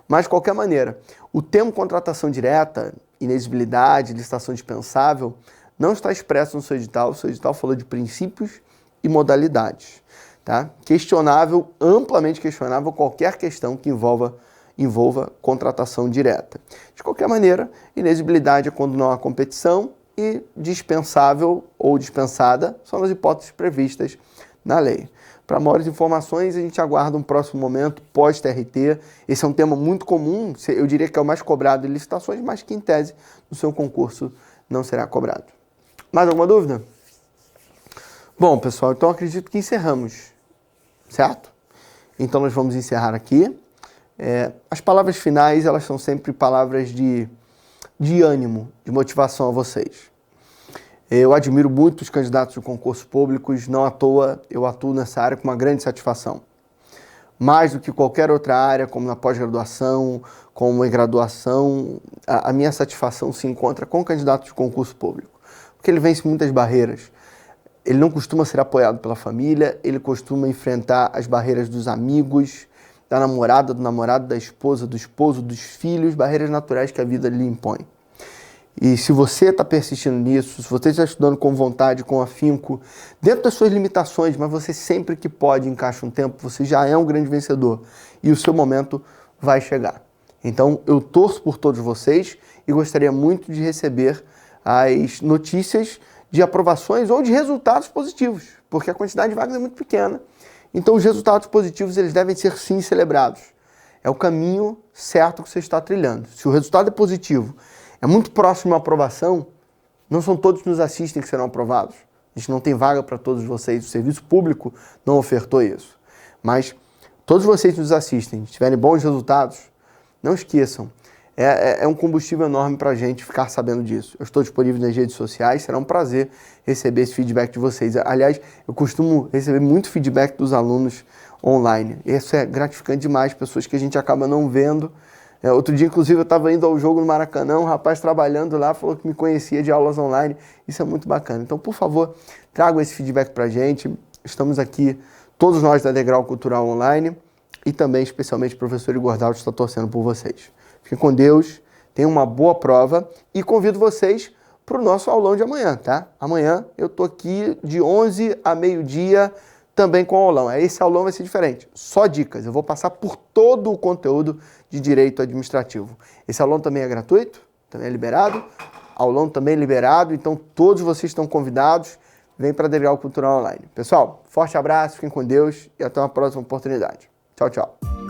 mas de qualquer maneira, o termo contratação direta, inexigibilidade, licitação dispensável, não está expresso no seu edital. O seu edital falou de princípios e modalidades, tá? Questionável, amplamente questionável, qualquer questão que envolva contratação direta. De qualquer maneira, inexigibilidade é quando não há competição e dispensável ou dispensada são as hipóteses previstas na lei. Para maiores informações, a gente aguarda um próximo momento, pós-TRT. Esse é um tema muito comum, eu diria que é o mais cobrado em licitações, mas que, em tese, no seu concurso não será cobrado. Mais alguma dúvida? Bom, pessoal, então acredito que encerramos, certo? Então nós vamos encerrar aqui. As palavras finais, elas são sempre palavras de ânimo, de motivação a vocês. Eu admiro muito os candidatos de concursos públicos, não à toa eu atuo nessa área com uma grande satisfação. Mais do que qualquer outra área, como na pós-graduação, como em graduação, a minha satisfação se encontra com candidatos de concurso público. Porque ele vence muitas barreiras. Ele não costuma ser apoiado pela família, ele costuma enfrentar as barreiras dos amigos, da namorada, do namorado, da esposa, do esposo, dos filhos, barreiras naturais que a vida lhe impõe. E se você está persistindo nisso, se você está estudando com vontade, com afinco, dentro das suas limitações, mas você sempre que pode encaixa um tempo, você já é um grande vencedor. E o seu momento vai chegar. Então, eu torço por todos vocês e gostaria muito de receber as notícias de aprovações ou de resultados positivos, porque a quantidade de vagas é muito pequena. Então, os resultados positivos eles devem ser, sim, celebrados. é o caminho certo que você está trilhando. Se o resultado é positivo, é muito próximo de uma aprovação, não são todos que nos assistem que serão aprovados. A gente não tem vaga para todos vocês, o serviço público não ofertou isso. Mas todos vocês que nos assistem, se tiverem bons resultados, não esqueçam, é um combustível enorme para a gente ficar sabendo disso. Eu estou disponível nas redes sociais, será um prazer receber esse feedback de vocês. Aliás, eu costumo receber muito feedback dos alunos online. Isso é gratificante demais, pessoas que a gente acaba não vendo. Outro dia, inclusive, eu estava indo ao jogo no Maracanã, um rapaz trabalhando lá falou que me conhecia de aulas online. Isso é muito bacana. Então, por favor, tragam esse feedback para a gente. Estamos aqui, todos nós da Degrau Cultural Online e também, especialmente, o professor Igor Daltro está torcendo por vocês. Fiquem com Deus, tenham uma boa prova e convido vocês para o nosso aulão de amanhã, tá? Amanhã eu estou aqui de 11 a meio-dia também com o aulão. Esse aulão vai ser diferente, só dicas. Eu vou passar por todo o conteúdo de direito administrativo. Esse aulão também é gratuito, também é liberado, aulão também é liberado, então todos vocês estão convidados. Vem para a Degrau Cultural Online. Pessoal, forte abraço, fiquem com Deus e até uma próxima oportunidade. Tchau, tchau.